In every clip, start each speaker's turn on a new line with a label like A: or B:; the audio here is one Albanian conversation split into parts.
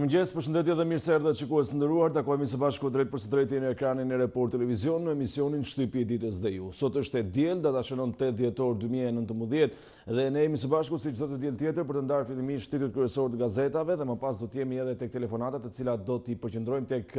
A: Mirëmëngjes, përshëndetje dhe mirë se erdhët shikues të nderuar. Takojmë së bashku drejt për së drejti në ekranin e Report Televizion në emisionin Shtypi ditës dhe ju. Sot është e diel, data shënon 8 dhjetor 2019 dhe ne jemi së bashku si çdo të diel tjetër për të ndarë fillimisht titujt kryesorë të gazetave dhe më pas do të jemi edhe tek telefonatat, të cilat do t'i përqendrojmë tek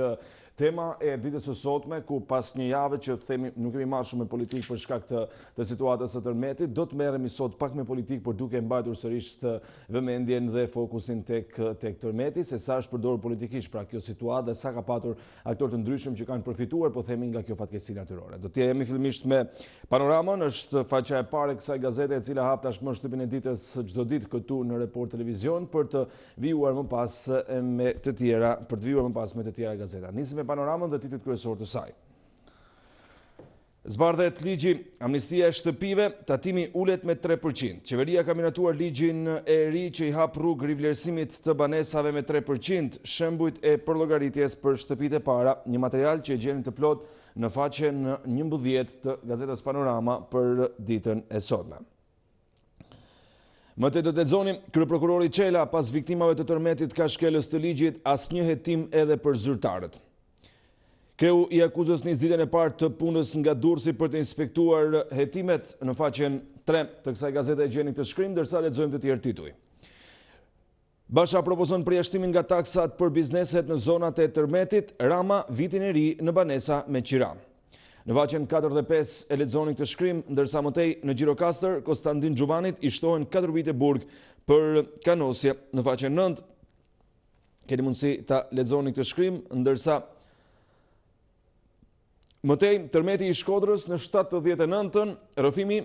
A: tema e ditës së sotme, ku pas një jave që themi nuk kemi marrë shumë me politikë për shkak të situatës së tërmetit, do të merremi sot pak me politikë por duke mbajtur sërish të vëmendjen dhe fokusin tek tërmeti, se sa është përdorur politikisht pra kjo situatë dhe sa ka patur aktorë të ndryshëm që kanë përfituar, po themi nga kjo fatkeqësi natyrore. Do të jemi fillimisht me panoramën, është faqja e parë e kësaj gazete e cila hap tashmë shtypin e ditës çdo ditë këtu në Report Televizion për të vijuar më pas me të tjera, gazeta. Nisim me panoramën dhe titujt kryesorë të saj. Zbardhet ligji amnistia e shtëpive, tatimi ulet me 3%. Qeveria ka miratuar ligjin e ri që i hap rrugë rivlerësimit të banesave me 3%, shembujt e përllogaritjes për shtëpitë e para, një material që e gjeni të plot në faqen 11 të gazetës Panorama për ditën e sotme. Më të do të lexonim, kryeprokurori Çela pas viktimave të tërmetit ka shkelës të ligjit asnjë hetim edhe për zyrtarët. Kreu i akuzës nis ditën e parë të punës nga Durrësi për të inspektuar hetimet në faqen 3 të kësaj gazete e gjeni këtë shkrim, ndërsa lexojmë të tjerë tituj. Basha propozon përjashtimin nga taksat për bizneset në zonat e tërmetit, Rama vitin e ri në banesa me qira. Në faqen 4 dhe 5 e lexoni këtë shkrim, ndërsa mëtej në Gjirokastër, Konstantin Xhuvanit i shtohen 4 vite burg për kanosje. Në faqen 9 keni mundësi ta lexoni këtë shkrim, ndërsa mëtej tërmeti i Shkodrës në 79-ën, rrëfimi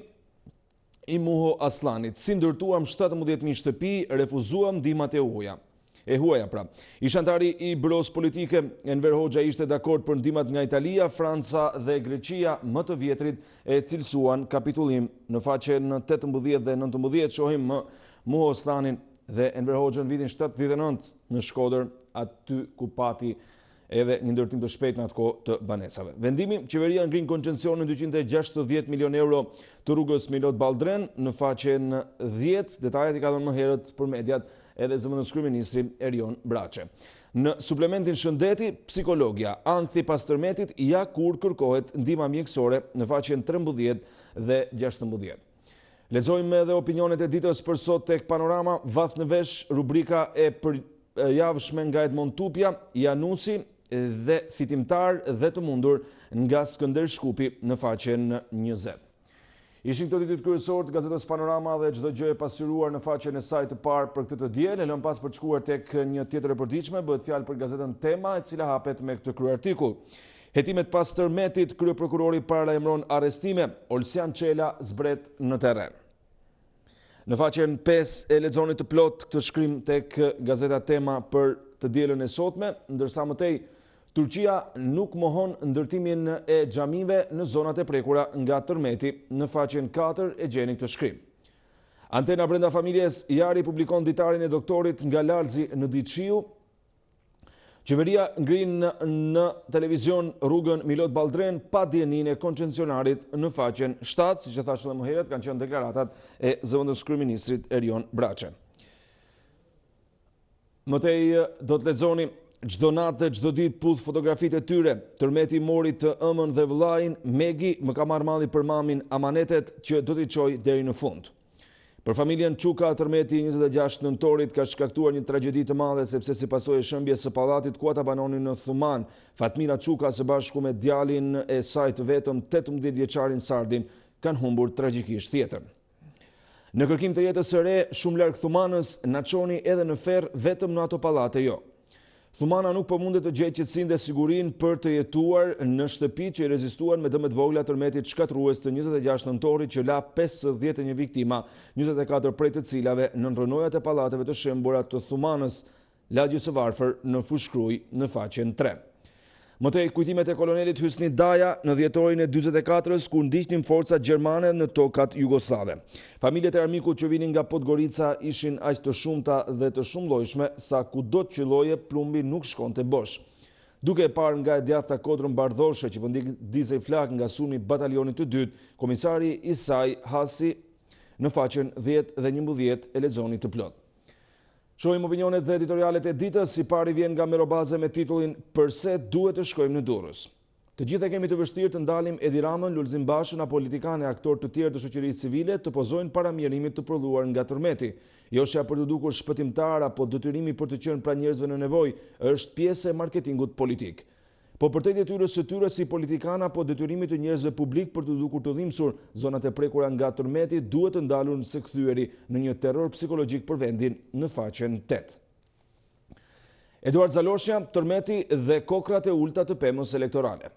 A: i Muho Aslanit. Si ndërtuam 17.000 shtëpi, refuzuam ndihmat e huaja pra. Ish antari i Büros Politike, Enver Hoxha ishte dakord për ndihmat nga Italia, Franca dhe Greqia më të vjetrit e cilësuan kapitullim. Në faqen 18 dhe 19 shohim Muho Aslanin dhe Enver Hoxhën vitin 79 në Shkodër, aty ku pati edhe një ndërtim të shpejt në atë kohë të banesave. Vendimi, qeveria ngrin koncesionin 260 milion euro të rrugës Milot Baldren në faqen 10, detajet i ka dhënë më herët për mediat edhe zëvendës kryeministri Erion Braçe. Në suplementin shëndeti, psikologja, anthi pas tërmetit, ja kur kërkohet ndihma mjekësore në faqen 13 dhe 16. Lexojmë edhe opinionet e ditës për sot tek Panorama, vath në vesh rubrika e javshme nga Edmond Tupja, Janusi dhe fitimtar dhe të mundur nga Skënder Shkupi në faqen 20. Ishin këto titujt kryesorë të gazetës Panorama dhe çdo gjë e pasqyruar në faqen e saj të parë për këtë të diel. E lëm pas për të shkuar tek një tjetër e përditshme, bëhet fjalë për gazetën Tema, e cila hapet me këtë kryartikull. Hetimet pas tërmetit, kryeprokurori paralajmëron arrestime, Olsian Çela zbret në terren. Në faqen 5 e lexoni të plot këtë shkrim tek gazeta Tema për të dielën e sotme, ndërsa mëtej Turqia nuk mohon ndërtimin e xhamive në zonat e prekura nga tërmeti. Në faqen 4 e gjeni këtë shkrim. Antena brenda familjes, Jari publikon ditarin e doktorit nga Lalzi në Diçiu. Qeveria ngrin në televizion rrugën Milot Baldren pa dijenin e koncesionarit në faqen 7, siç e thashë edhe më herët, kanë qenë deklaratat e zëvendës kryeministrit Erion Braçe. Mëtej do të lexoni, çdo natë, çdo ditë puth fotografitë e tyre. Tërmeti mori të ëmën dhe vëllain, Megi më ka marrë malli për mamin, amanetet që do t'i çoj deri në fund. Për familjen Çuka, tërmeti 26 nëntorit ka shkaktuar një tragjedi të madhe sepse si pasojë e shëmbjes së pallatit ku ata banonin në Thuman, Fatmira Çuka së bashku me djalin e saj të vetëm 18 vjeçarin Sardin kanë humbur tragjikisht jetën. Në kërkim të jetës së re, shumë larg Thumanës, na çoni edhe në ferr vetëm në ato pallate jo. Thumana nuk po mundet të gjejë qetësinë dhe sigurinë për të jetuar në shtëpi që i rezistuan me dëmet vogla tërmetit shkatrues të 26 nëntorit që la 51 viktima, 24 prej të cilave në rrënojat e pallateve të shembura të Thumanës, lagjit së varfër në Fushkruj në faqen 3. Mëtej kujtimet e kolonelit Hysni Daja në dhjetorin e 44-s ku ndiqnin forcat gjermane në tokat jugoslave. Familjet e armikut që vinin nga Podgorica ishin aq të shumta dhe të shumëllojshme sa kudo të qelloje plumbi nuk shkonte bosh. Duke e parë nga e djathta kodrën bardhoshe që po ndizej flak nga sulmi batalionit të dytë, komisari i saj Hasi në faqen 10 dhe 11 e lexoni të plot. Shohim opinionet dhe editorialet e ditës, i pari vjen nga Merobaze me titullin "Përse duhet të shkojmë në Durrës". Të gjithë kemi të vështirë të ndalim Edi Ramën, Lulzim Bashën apo politikanë e aktorë të tjerë të shoqërisë civile të pozojnë para mjerimit të prodhuar nga tërmeti. Jo shja për të dukur shpëtimtar apo detyrimi për të qenë pranë njerëzve në nevojë, është pjesë e marketingut politik. Po për të detyrës së tyre si politikanë apo detyrimit të njerëzve publik për të dukur të dhimbsur, zonat e prekura nga tërmeti duhet të ndalun së kthyeri në një terror psikologjik për vendin në faqen 8. Eduard Zalosha, tërmeti dhe kokrat e ulta të pemës elektorale.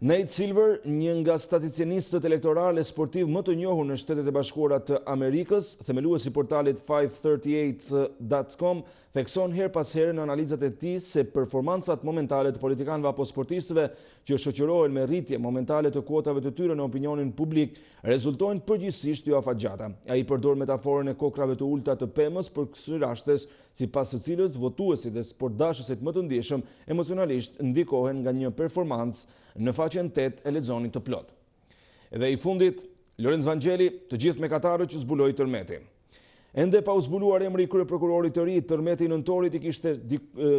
A: Nate Silver, një nga statisticianistët elektorale sportiv më të njohur në Shtetet e Bashkuara të Amerikës, themeluesi portalit 538.com, thekson her pas here në analizat e tij se performancat momentale të politikanëve apo sportistëve që shoqërohen me rritje momentale të kuotave të tyre në opinionin publik rezultojnë përgjithsisht jo afatgjata. Ai përdor metaforën e kokrave të ulta të pemës për kësaj rashtes, sipas së cilës votuesit dhe sportdashësit më të ndjeshëm emocionalisht ndikohen nga një performancë në faqen 8 e lexoni të plot. Edhe i fundit, Lorenz Vangeli, të gjithë me katarët që zbuloi tërmeti. Ende pa u zbuluar emri i kryeprokurorit të ri, tërmeti i nëntorit i kishte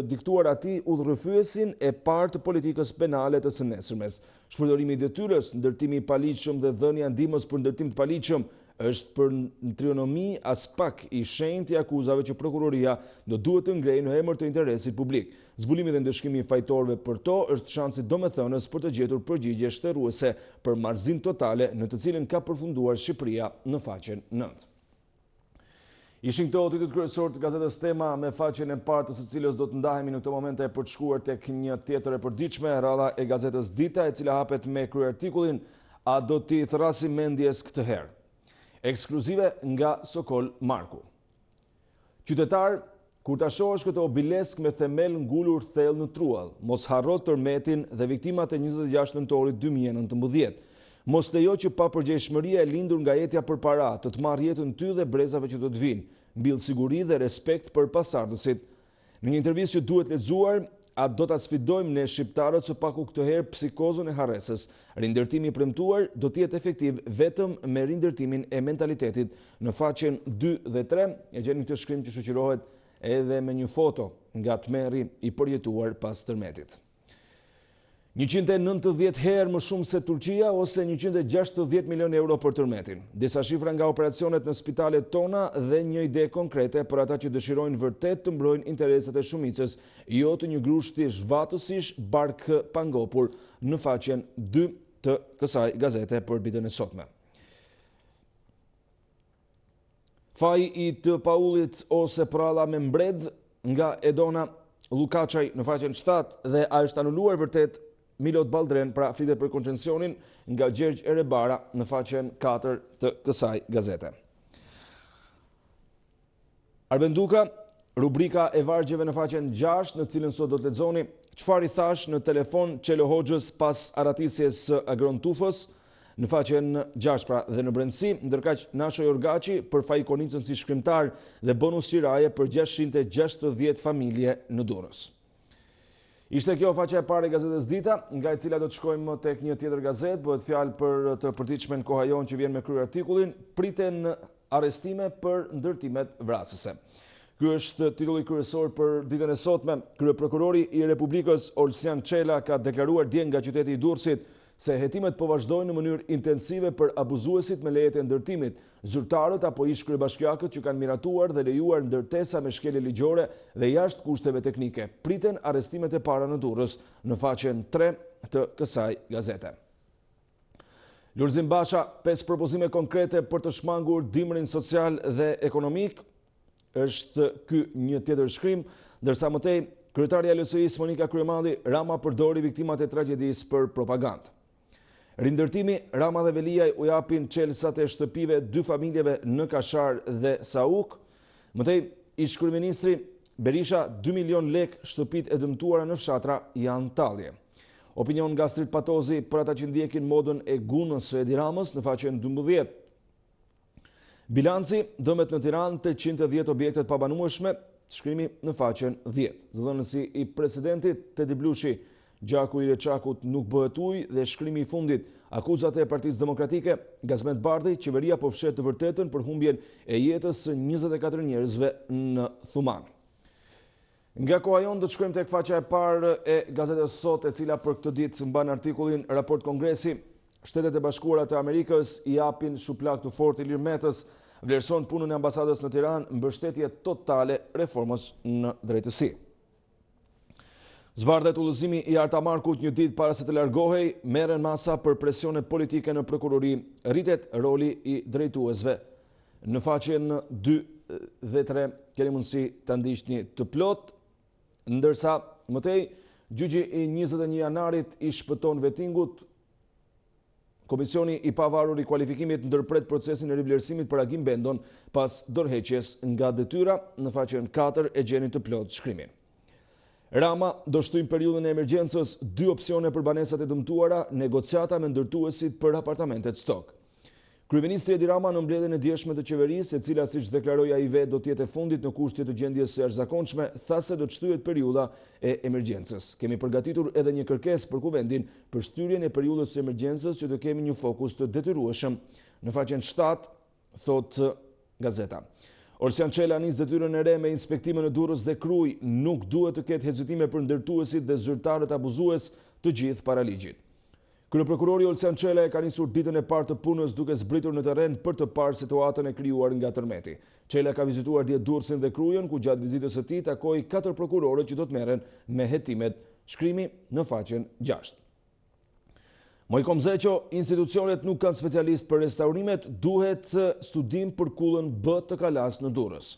A: diktuar atij udhërrëfyesin e parë të politikës penale të së nesërmes. Shpërdorimi i detyrës, ndërtimi i paligjshëm dhe dhënia ndihmës për ndërtim të paligjshëm është për trionomi as pak i shenjtë i akuzave që prokuroria do duhet të ngrejë në emër të interesit publik. Zbulimi dhe ndëshkimi i fajtorëve për to është shansi domethënës për të gjetur përgjigje shtërruese për marrëzim totale në të cilin ka përfunduar Shqipëria në faqen 9. Ishin këto titujt kryesorë të gazetës Tema, me faqen e parë të së cilës do të ndahemi në këtë moment e për të shkuar tek një tjetër e përditshme, radha e gazetës Dita, e cila hapet me kryerartikullin "A do t'i thrasim mendjes këtë herë?" Ekskluzive nga Sokol Marku. Qytetar, kur ta shohësh këtë obilesk me themel ngulur thellë në truall, mos harro tërmetin dhe viktimat e 26 nëntorit 2019. Mos lejo që papërgjegjshmëria e lindur nga jetja përpara të marrë jetën ty dhe brezave që do të vinë. Mbill siguri dhe respekt për pasardhësit. Në një intervistë që duhet lexuar, a do ta sfidojmë ne shqiptarët së paku këtë herë psikozën e harresës. Rindërtimi i premtuar do të jetë efektiv vetëm me rindërtimin e mentalitetit. Në faqen 2 dhe 3 e gjeni këtë shkrim që shoqërohet edhe me një foto nga tmerri i përjetuar pas tërmetit. 190 herë më shumë se Turqia ose 160 milion euro për tërmetin. Disa shifra nga operacionet në spitalet tona dhe një ide konkrete për ata që dëshirojnë vërtet të mbrojnë interesat e shumicës, jo të një grushti zhvatësish bark pangopur, në faqen 2 të kësaj gazete për ditën e sotme. Faji i të paullit ose pralla me mbred nga Edona Lukaçaj në faqen 7 dhe a është anuluar vërtet Milot Baldren, pra flitet për koncesionin nga Gjergj Erebara në faqen 4 të kësaj gazete. Arbenduka, rubrika e vargjeve në faqen 6, në cilën sot do të lexoni çfarë i thash në telefon Çelo Hoxhës pas aratisjes së Agron Tufës, në faqen 6 pra dhe në brendësi, ndërkaq Nasho Jorgaçi për fajikonicën si shkrimtar dhe bonus qiraje për 660 familje në Durrës. Ishte kjo faqja e parë e gazetës Dita, nga e cila do të shkojmë tek një tjetër gazetë, bëhet fjalë për të përditshmen koha jon që vjen me kryerartikullin, priten arrestime për ndërtimet vrasëse. Ky është titulli kryesor për ditën e sotme. Kryeprokurori i Republikës Olsian Çela ka deklaruar dje nga qyteti i Durrësit se hetimet po vazhdojnë në mënyrë intensive për abuzuesit me lejet e ndërtimit, zyrtarët apo ish kryebashkiakët që kanë miratuar dhe lejuar ndërtesa me shkelje ligjore dhe jashtë kushteve teknike. Priten arrestimet e para në Durrës në faqen 3 të kësaj gazete. Lulzim Basha, 5 propozime konkrete për të shmangur dimrin social dhe ekonomik, është ky një tjetër shkrim, ndërsa më tej kryetaria e LSI-s Monika Kryemandi, Rama përdori viktimat e tragjedisë për propagandë. Rindërtimi, Rama dhe Veliaj u japin çelësat e shtëpive 2 familjeve në Kashar dhe Sauk. Më tej, ish kryeministri Berisha 2 milion lek shtëpit e dëmtuara në fshatra janë tallje. Opinion nga Strit Patozi për ata që ndjekin modën e gunës së Edi Ramës në faqen 12. Bilanci, dëmet në Tiranë 810 objektet pabanueshme, shkrimi në faqen 10. Zëdhënësi i presidentit Tedi Blushi, gjaku i Reçakut nuk bëhet ujë dhe shkrimi i fundit, akuzat e Partisë Demokratike, Gazmet Bardhi, qeveria po fshet të vërtetën për humbjen e jetës së 24 njerëzve në Thuman. Nga koha jonë do të shkojmë tek faqja e parë e gazetës Sot, e cila për këtë ditë mban artikullin Raport Kongresi, Shtetet e Bashkuara të Amerikës i japin shuplak të fortë Ilir Metës, vlerëson punën e ambasadës në Tiranë, mbështetje totale reformës në drejtësi. Zbardhet udhëzimi i Artamarkut një ditë para se të largohej, merren masa për presione politike në prokurori, rritet roli i drejtuesve. Në faqen 2 dhe 3 keni mundësi ta ndiqni të plot, ndërsa mëtej gjyqi i 21 janarit i shpëton vettingut. Komisioni i pavarur i kualifikimit ndërpret procesin e rivlerësimit për Agim Bendon pas dorëheqjes nga detyra. Në faqen 4 e gjeni të plot shkrimin. Rama do shtojnë periudhën e emergjencës, 2 opsione për banesat e dëmtuara, negociata me ndërtuesit për apartamentet stok. Kryeministri Edi Rama në mbledhjen e djeshme të qeverisë, e cila siç deklaroi ai vetë do të jetë e fundit në kushte të gjendjes së jashtëzakonshme, tha se do të shtyhet periudha e emergjencës. Kemi përgatitur edhe një kërkesë për kuvendin për shtyrjen e periudhës së emergjencës që të kemi një fokus të detyrueshëm. Në faqen 7 thot gazeta. Olsian Çela nis detyrën e re me inspektime në Durrës dhe Kruj, nuk duhet të ketë hezitime për ndërtuesit dhe zyrtarët abuzues, të gjithë para ligjit. Kryeprokurori Olsian Çela e ka nisur ditën e parë të punës duke zbritur në terren për të parë situatën e krijuar nga tërmeti. Çela ka vizituar dje Durrësin dhe Krujën, ku gjatë vizitës së tij takoi 4 prokurorë që do të merren me hetimet. Shkrimi në faqen 6. Mojkom Zeqo, institucionet nuk kanë specialist për restaurimet, duhet studim për kullën B të Kalas në Durrës.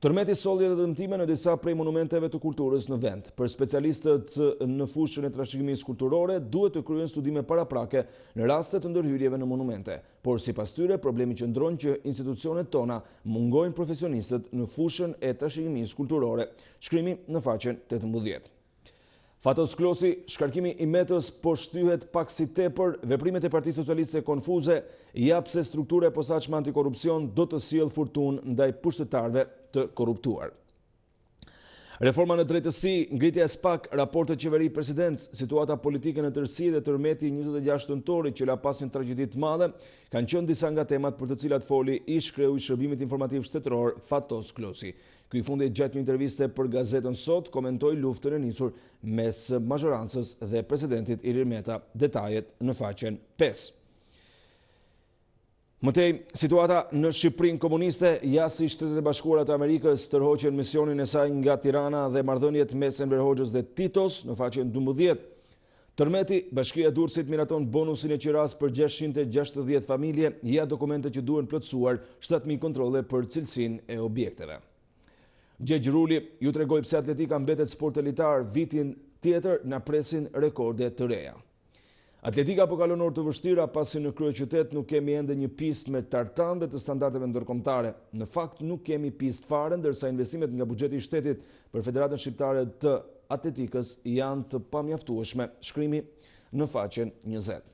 A: Tërmeti solli dhe dëmtime në disa prej monumenteve të kulturës në vend. Për specialistët në fushën e trashëgimisë kulturore, duhet të kryen studime paraprake në raste të ndërhyrjeve në monumente. Por sipas tyre, problemi qëndron që institucionet tona mungojnë profesionistët në fushën e trashëgimisë kulturore. Shkrimi në faqen 18. Fatos Klosi, shkarkimi i Metës po shtyhet pak si tepër, veprimet e Partisë Socialiste konfuze, jap se struktura e posaçme antikorrupsion do të sjellë furtunë ndaj pushtetarëve të korruptuar. Reforma në drejtësi, ngritja e SPAK, raportet qeveri presidencë, situata politike në tërësi dhe tërmeti 26 nëntorit që la pas një tragjedi të madhe, kanë qenë disa nga temat për të cilat foli ish kreu i Shërbimit Informativ Shtetëror Fatos Klosi. Ky fundi gjatë një interviste për gazetën Sot komentoi luftën e nisur mes mazhorancës dhe presidentit Ilir Meta, detajet në faqen 5. Mëtej, situata në Shqipërinë komuniste, jasi Shtetet e Bashkuara të Amerikës tërhoqen misionin e saj nga Tirana dhe marrëdhëniet mes Enver Hoxhës dhe Titos në faqen 12. Tërmeti, Bashkia e Durrësit miraton bonusin e qiras për 660 familje, ja dokumente që duhen plotësuar, 7.000 kontrolle për cilësinë e objekteve. Gjergj Ruli ju tregoi pse atletika mbetet sport elitar, vitin tjetër na presin rekorde të reja. Atletika po kalon orë të vështira pasi në kryeqytet nuk kemi ende një pistë me tartan dhe të standardeve ndërkombëtare. Në fakt nuk kemi pistë fare, ndërsa investimet nga buxheti i shtetit për Federatën Shqiptare të Atletikës janë të pamjaftueshme. Shkrimi në faqen 20.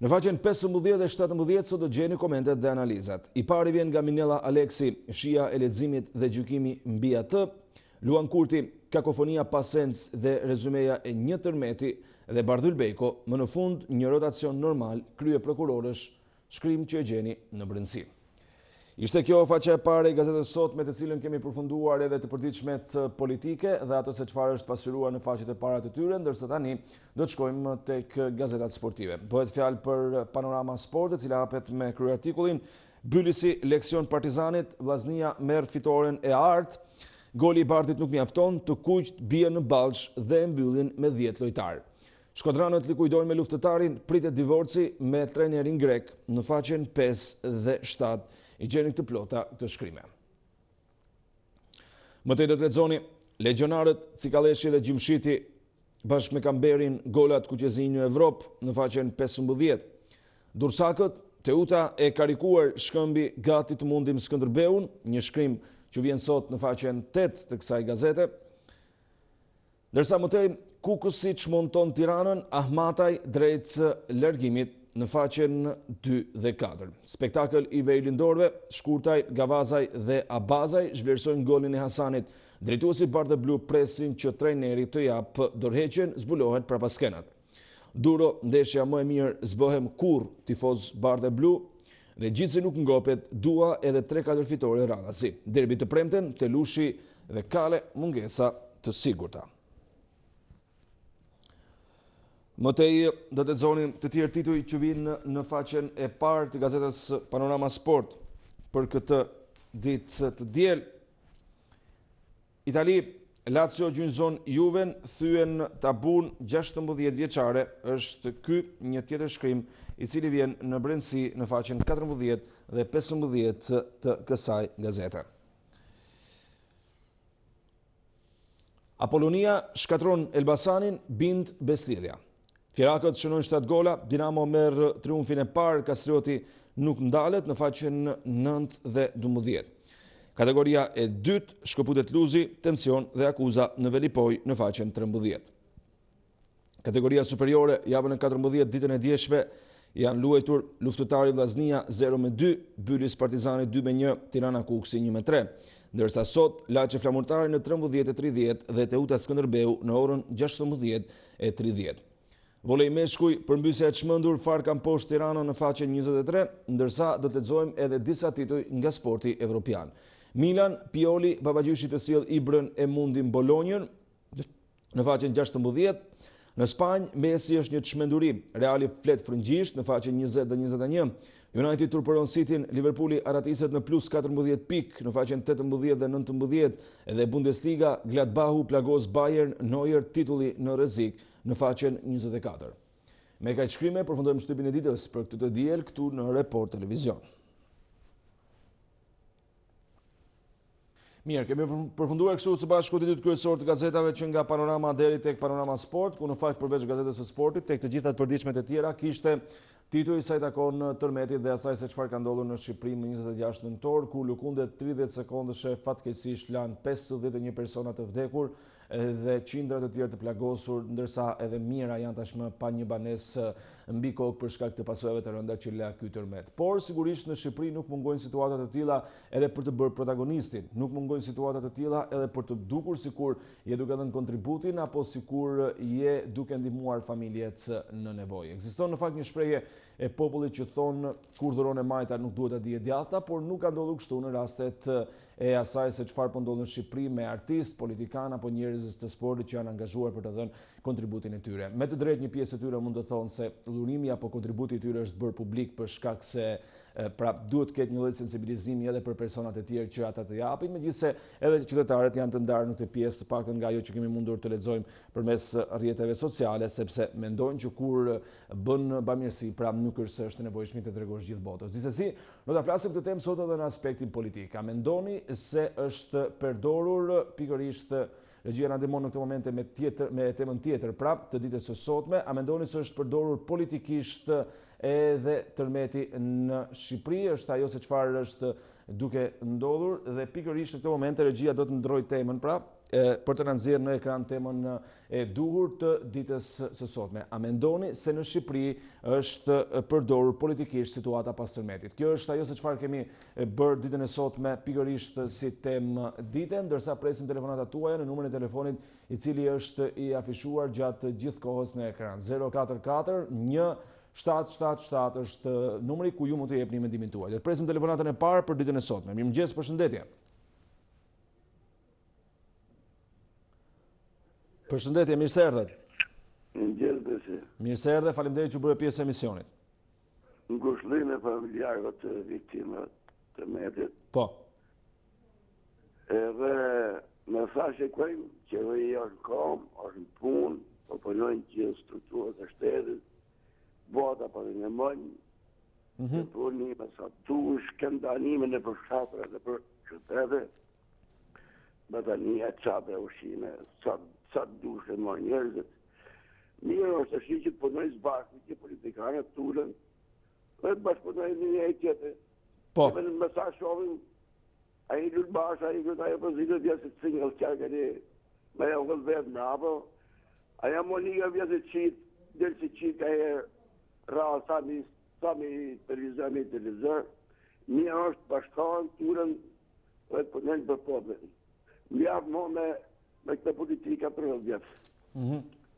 A: Në faqen 15 dhe 17 sot do gjeni komentet dhe analizat. I pari vjen nga Minella Aleksi, shija e leximit dhe gjykimi mbi atë. Luan Kurti, kakofonia pas sens dhe rezumeja e një tërmeti dhe Bardhyl Bejko, më në fund një rotacion normal krye prokurorësh, shkrim që e gjeni në brendësi. Ishte kjo faqja e parë e gazetës Sot, me të cilën kemi përfunduar edhe të përditshmet politike dhe ato se çfarë është pasqyruar në faqet e para të tyre, ndërsa tani do të shkojmë tek gazetat sportive. Bëhet fjalë për Panorama Sport, e cila hapet me kryeartikullin Byllisi leksion Partizanit, Vllaznia merr fitoren e art. Goli i Bardhit nuk mjafton, të kuqt bie në Ballsh dhe e mbyllin me 10 lojtar. Shkodranët likuidojnë me luftëtarin, pritet divorci me trenerin grek. Në faqen 5 dhe 7 i gjeni këtë plota të shkrime. Mëtej do të lexoni legionarët Cikaleshi dhe Gjimshiti bashkë me Kamberin golat kuqezinj në Evropë në faqen 15. Dursakët, Teuta e karikuar shkëmbi gati të mundim Skënderbeun, një shkrim që vjen sot në faqen 8 të kësaj gazete. Ndërsa mëtej Kukusiç monton Tiranën, Ahmataj drejt largimit në faqen 2 dhe 4. Spektakël i vejlindorëve, Shkurtaj, Gavazaj dhe Abazaj zhvlerësojnë golin e Hasanit. Drejtuesi Bardhë Blu presin që trajneri të japë dorëheqjen, zbulohet prapaskenat. Duro, ndeshja më e mirë zbëhem kur tifoz bardhë e blu, dhe gjithse nuk ngopet, dua edhe 3-4 fitore radhasi. Derbi të premten, Telushi dhe Kale mungesa të sigurta. Mëtej do të lexonin të tjerë tituj që vinë në faqen e parë të gazetës Panorama Sport për këtë ditë të diel. Itali, Lazio gjynëzon Juven, thyen tabun 16 vjeçare, është ky një tjetër shkrim i cili vjen në brendësi në faqen 14 dhe 15 të kësaj gazete. Apollonia shkatron Elbasanin, bind beslidhja. Fjerakët shënojnë 7 gola, Dinamo merr triumfin e parë, Kastrioti nuk ndalet në faqen 9 dhe 12. Kategoria e dytë, shkëputet Luzi, tension dhe akuza në Velipoj në faqen 13. Kategoria superiore, javën e 14 ditën e djeshme, janë luajtur Luftëtari Vllaznia 0-2, Bylis Partizani 2-1, Tirana Kuksi 1-3. Ndërsa sot, Laçi Flamurtari në 13:30 dhe Teuta Skënderbeu në orën 16:30. Volej meshkuj, përmbysja e çmendur, Far kam poshtë Tirana në faqen 23, ndërsa do të lexojmë edhe disa tituj nga sporti evropian. Milan, Pioli, babagjyshi të sjell Ibrën e mundin Bolonjën në faqen 16. Në Spanjë, Messi është një çmenduri, Reali flet frëngjisht në faqen 20 dhe 21. United turpëron Cityn, Liverpooli aratiset në plus 14 pikë në faqen 18 dhe 19, edhe Bundesliga, Gladbachu plagos Bayern, Neuer titulli në rrezik në faqen 24. Me kaq shkrime përfundojmë shtypin e ditës për këtë të diel këtu në Report Televizion. Mirë, kemi përfunduar kështu së bashku ditët kryesor të gazetave që nga Panorama deri tek Panorama Sport, ku në fakt përveç gazetës së sportit, tek të gjitha të përditshmet e tjera kishte tituj sa i takon tërmetit dhe asaj se çfarë ka ndodhur në Shqipëri më 26 nëntor, ku lëkundet 30 sekondëshe fatkeqësisht lanë 51 persona të vdekur dhe qindra të tjerë të plagosur, ndërsa edhe mijëra janë tashmë pa një banesë mbi kokë për shkak të pasojave të rënda që la ky tërmet. Por sigurisht në Shqipëri nuk mungojnë situata të tilla edhe për të bërë protagonistin, nuk mungojnë situata të tilla edhe për të dukur sikur je duke dhënë kontributin apo sikur je duke ndihmuar familjet në nevojë. Ekziston në fakt një shprehje e popullit që thonë kur dhuron e majta nuk duhet ta dihet djathta, por nuk ka ndodhur kështu në rastet e asaj se çfarë po ndodh në Shqipëri me artistë, politikanë apo njerëz të sportit që janë angazhuar për të dhënë kontributin e tyre. Me të drejtë një pjesë e tyre mund të thonë se dhurimi apo kontributi i tyre është bërë publik për shkak se pra duhet të ketë një lloj sensibilizimi edhe për personat e tjerë që ata të japin, megjithëse edhe qytetarët janë të ndarë në këtë pjesë, të paktën nga ajo që kemi mundur të lexojmë përmes rrjeteve sociale, sepse mendojnë që kur bën bamirësi, pra nuk është se është nevojshme të tregosh gjithë botës. Gjithsesi, do ta flasim këtë temë sot edhe në aspektin politik. A mendoni se është përdorur pikërisht regjia na ndihmon në këtë momente me temën tjetër, prap të ditës së sotme, a mendoni se është përdorur politikisht edhe tërmeti në Shqipëri, është ajo se çfarë është duke ndodhur dhe pikërisht në këtë moment regjia do të ndrojë temën prap për të na nxjerrë në ekran temën e duhur të ditës së sotme. A mendoni se në Shqipëri është përdorur politikisht situata pas tërmetit? Kjo është ajo se çfarë kemi bërë ditën e sotme pikërisht si temë dite, ndërsa presim telefonatat tuaja në numrin e telefonit i cili është i afishuar gjatë gjithë kohës në ekran. 044 777 është numri ku ju mund të jepni mendimin tuaj. Le të presim telefonatën e parë për ditën e sotme. Mirëmëngjes, përshëndetje. Përshëndetje, mirë se erdhët.
B: Mirëmëngjes.
A: Mirë se erdhë, faleminderit që bëre pjesë e emisionit.
B: Ngushëllim e familjarëve të viktimëve të tërmetit.
A: Po.
B: Edhe me thashë kujmë që i është kom, është në punë, po punojnë që strukturët e shtetit, bota për në mënjë, të punime sa tush, këndanime në për shatra dhe për qytete, batania, qape, ushime, sa dush e më njerëzit. Mirë është shi që të punojnë zbashkë, që politikanët tullën, dhe të bashkëpunojnë një e tjetër.
A: Po.
B: Dhe në mesaj shovim, a i lullë bashkë, a i lullë ajo pozitë, vjesë të singëll qërgën e me e vëllë vetë mrapo, a ja monika vjesë qitë, dhe që qitë ka e ra sa mi televizor, një është bashkarën, turën, dhe të punojnë për poplën. Mjafë mo me këtë politika për vjetë.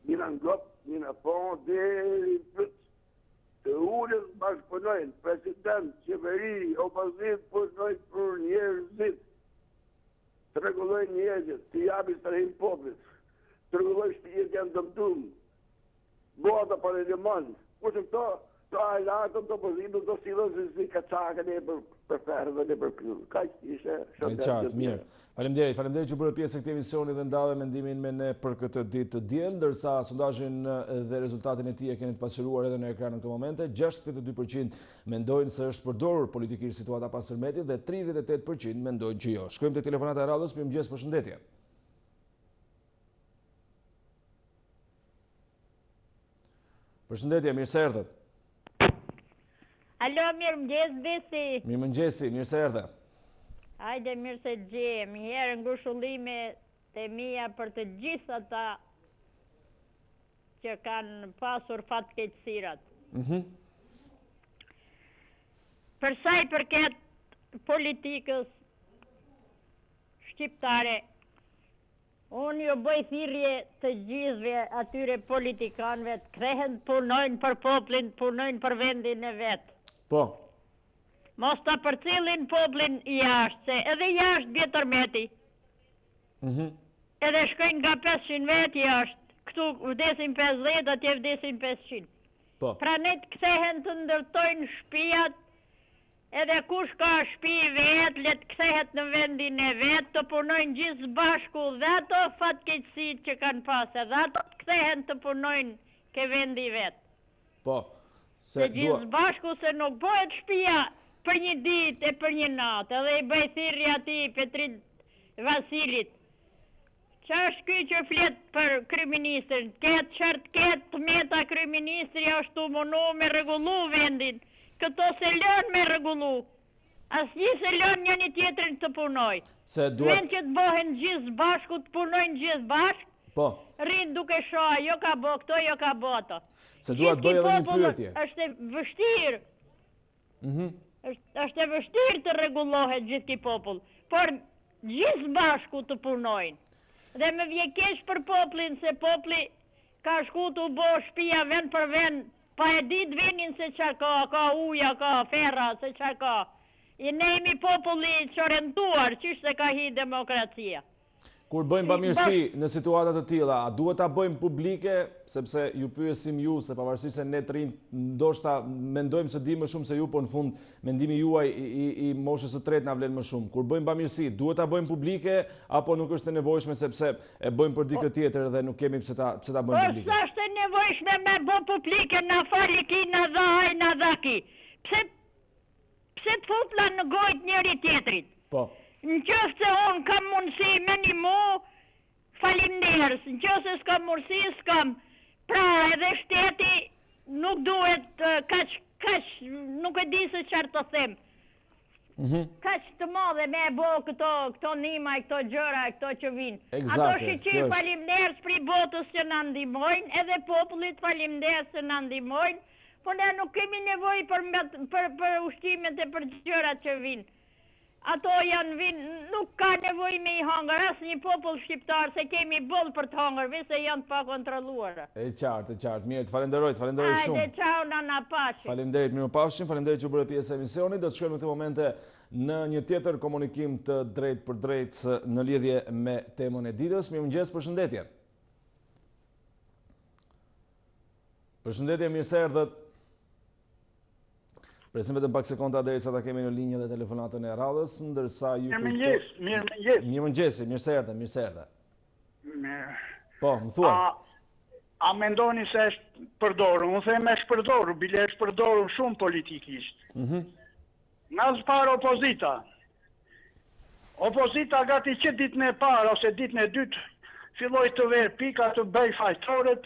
B: Një Mina ngop, mina po, deri plot të ulën bashkëpunojnë, president, qeveri, opozit, punojnë për njerëzit, të rregullojnë njerëzit, të japin strehim popullit, të rregullojnë shtëpitë janë dëmtuar, bota për limon, kurse këto alatën të opozitës do sillen si kacakën e për ferrë dhe për pyll. Kaq ishte
A: E qartë, mirë. Faleminderit që bërë pjesë e këtij emisioni dhe ndave mendimin me ne për këtë ditë të diel, ndërsa sondazhin dhe rezultatin e tij e keni të pasqyruar edhe në ekran në këtë momente. 62% mendojnë se është përdorur politikisht situata pas tërmetit dhe 38% mendojnë që jo. Shkojmë te telefonata e radhës. Mirëmëngjes, përshëndetje. Përshëndetje, mirë se erdhët.
C: Alo, mirëmëngjes, Besi.
A: Mirëmëngjesi, mirë se erdhe.
C: Hajde, mirë se gjem. Herë ngushëllime të mia për të gjithë ata që kanë pasur fatkeqësirat. Për sa i përket politikës shqiptare, unë ju bëj thirrje të gjithëve atyre politikanëve të kthehen punojnë për popullin, punojnë për vendin e vet.
A: Po.
C: Mos ta përcjellin popullin jashtë, se edhe jashtë bie tërmeti. Edhe shkojnë nga 500 vetë jashtë, këtu vdesin 50, atje vdesin 500.
A: Po.
C: Pra ne të kthehen të ndërtojnë shtëpiat, edhe kush ka shtëpi vet, le të kthehet në vendin e vet, të punojnë gjithë bashku dhe ato fatkeqësitë që kanë pas, edhe ato të kthehen të punojnë ke vendi vet.
A: Po.
C: Se gjithë bashku se nuk bëhet shtëpia për një ditë e për një natë, edhe i bëj thirrje atij Petrit Vasilit. Qa është ky që flet për kryeministrin? Ketë meta kryeministri ashtu mundu me rregullu vendin. Këto se lën me rregullu. Asnjë se lën njëri tjetrin të punoj. Vend që të bëhen gjithë bashku, të punojnë gjithë bashkë.
A: Po.
C: Rrin duke shoh, jo ka bë këto, jo ka bë ato.
A: Se dua të bëj edhe një pyetje.
C: Është e vështirë. Është e vështirë të rregullohet gjithë ky popull, por gjithë bashku të punojnë. Dhe më vjen keq për popullin, se populli ka shku të bë shtëpia vend për vend, pa e ditë vendin se çfarë ka uja, ka ferra, se çfarë ka. Ne jemi populli i çorënduar, çështë ka hi demokracia.
A: Kur bëjmë bamirësi në situata të tilla, a duhet ta bëjmë publike, sepse ju pyesim ju, se pavarësisht se ne të rinj ndoshta mendojmë se di më shumë se ju, por në fund mendimi juaj i moshës së tretë na vlen më shumë. Kur bëjmë bamirësi, duhet ta bëjmë publike apo nuk është e nevojshme sepse e bëjmë për dikë tjetër dhe nuk kemi pse ta bëjmë publike?
C: Po s'është e nevojshme me bë publike, na fali ki, na dha ai, na dha ki. Pse të fupla në gojë njëri tjetrit?
A: Po.
C: Në qoftë se unë kam mundësi me një mu, faleminderit. Në qoftë se s'kam mundësi, s'kam. Pra edhe shteti nuk duhet kaq, nuk e di se çfarë të them. Kaq të madhe me e bo këto nima, këto gjëra, këto që vinë. Ato shqyqyr faleminderit për botës që na ndihmojnë, edhe popullit faleminderit që na ndihmojnë, por ne nuk kemi nevojë për ushqimet e për gjërat që vinë. Ato janë vinë, nuk ka nevojë me i hangër, asë një popull shqiptar, se kemi boll për të hangër, se janë pa kontrolluara.
A: E qartë, mirë, të falenderoj shumë.
C: Hajde, qau, nana, pashim.
A: Falenderit, mirë pashim, falenderit që bërë pjesë e emisionit, do të shkojmë në këtë momente në një tjetër komunikim të drejt për drejt në lidhje me temën e ditës. Mirëmëngjes, përshëndetje. Përshëndetje, mirë se erdhët. Presim vetëm pak sekonda derisa ta kemi në linjë dhe telefonatën e radhës, ndërsa ju
D: Mirëmëngjes.
A: Mirë se erdhe. Po, më thua.
D: A mendoni se është përdorur? Unë them është përdorur, bile është përdorur shumë politikisht. Në parë opozita. Opozita gati që ditën e parë ose ditën e dytë filloi të verë pika, të bëj fajtorët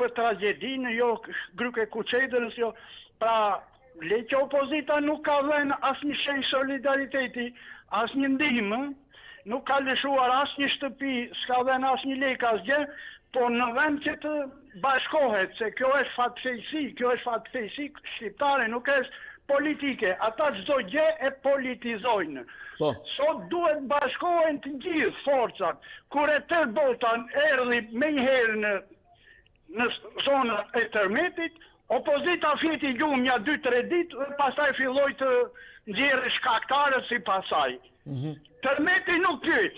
D: për tragedinë, jo gruke Kuçedrës, jo pra le që opozita nuk ka dhënë asnjë shenjë solidariteti, asnjë ndihmë, nuk ka lëshuar asnjë shtëpi, s'ka dhënë asnjë lek asgjë, por në vend që të bashkohet, se kjo është fatkeqësi shqiptare, nuk është politike. Ata çdo gjë e politizojnë. Sot duhet bashkohen të gjithë forcat. Kur e tërë bota erdhi menjëherë në zonën e tërmetit, opozita fjeti gjumja 2-3 ditë dhe pastaj filloj të nxjerrë shkaktarët si pasaj. Tërmeti nuk pyet.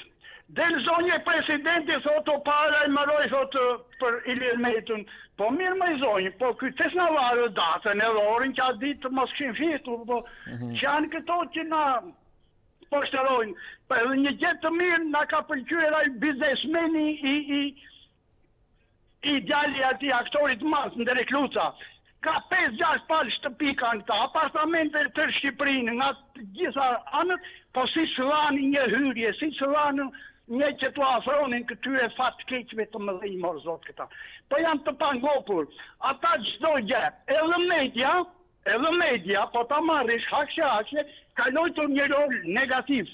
D: Del zonje presidenti thotë o para e mëroj thotë për Ilir Metun. Po mirë më i zonjë, po kytes në varë datën edhe orën që a ditë mos këshin fjetur, po që janë këto që na po shterojnë. Po edhe një gjë të mirë na ka pëlqyer ai biznesmeni i djali atij aktorit mas në Rekluca. Ka 5-6 palë shtëpi kanë këta, apartamente të Shqipërinë, nga gjitha anët, po si që dhanë një hyrje, si që dhanë një që të afronin këtyre fatë keqve të më dhe i morë zotë këta. Po janë të pangopur, ata çdo gjë, edhe media, po ta marrish hakshe, kaloj të një rol negativ.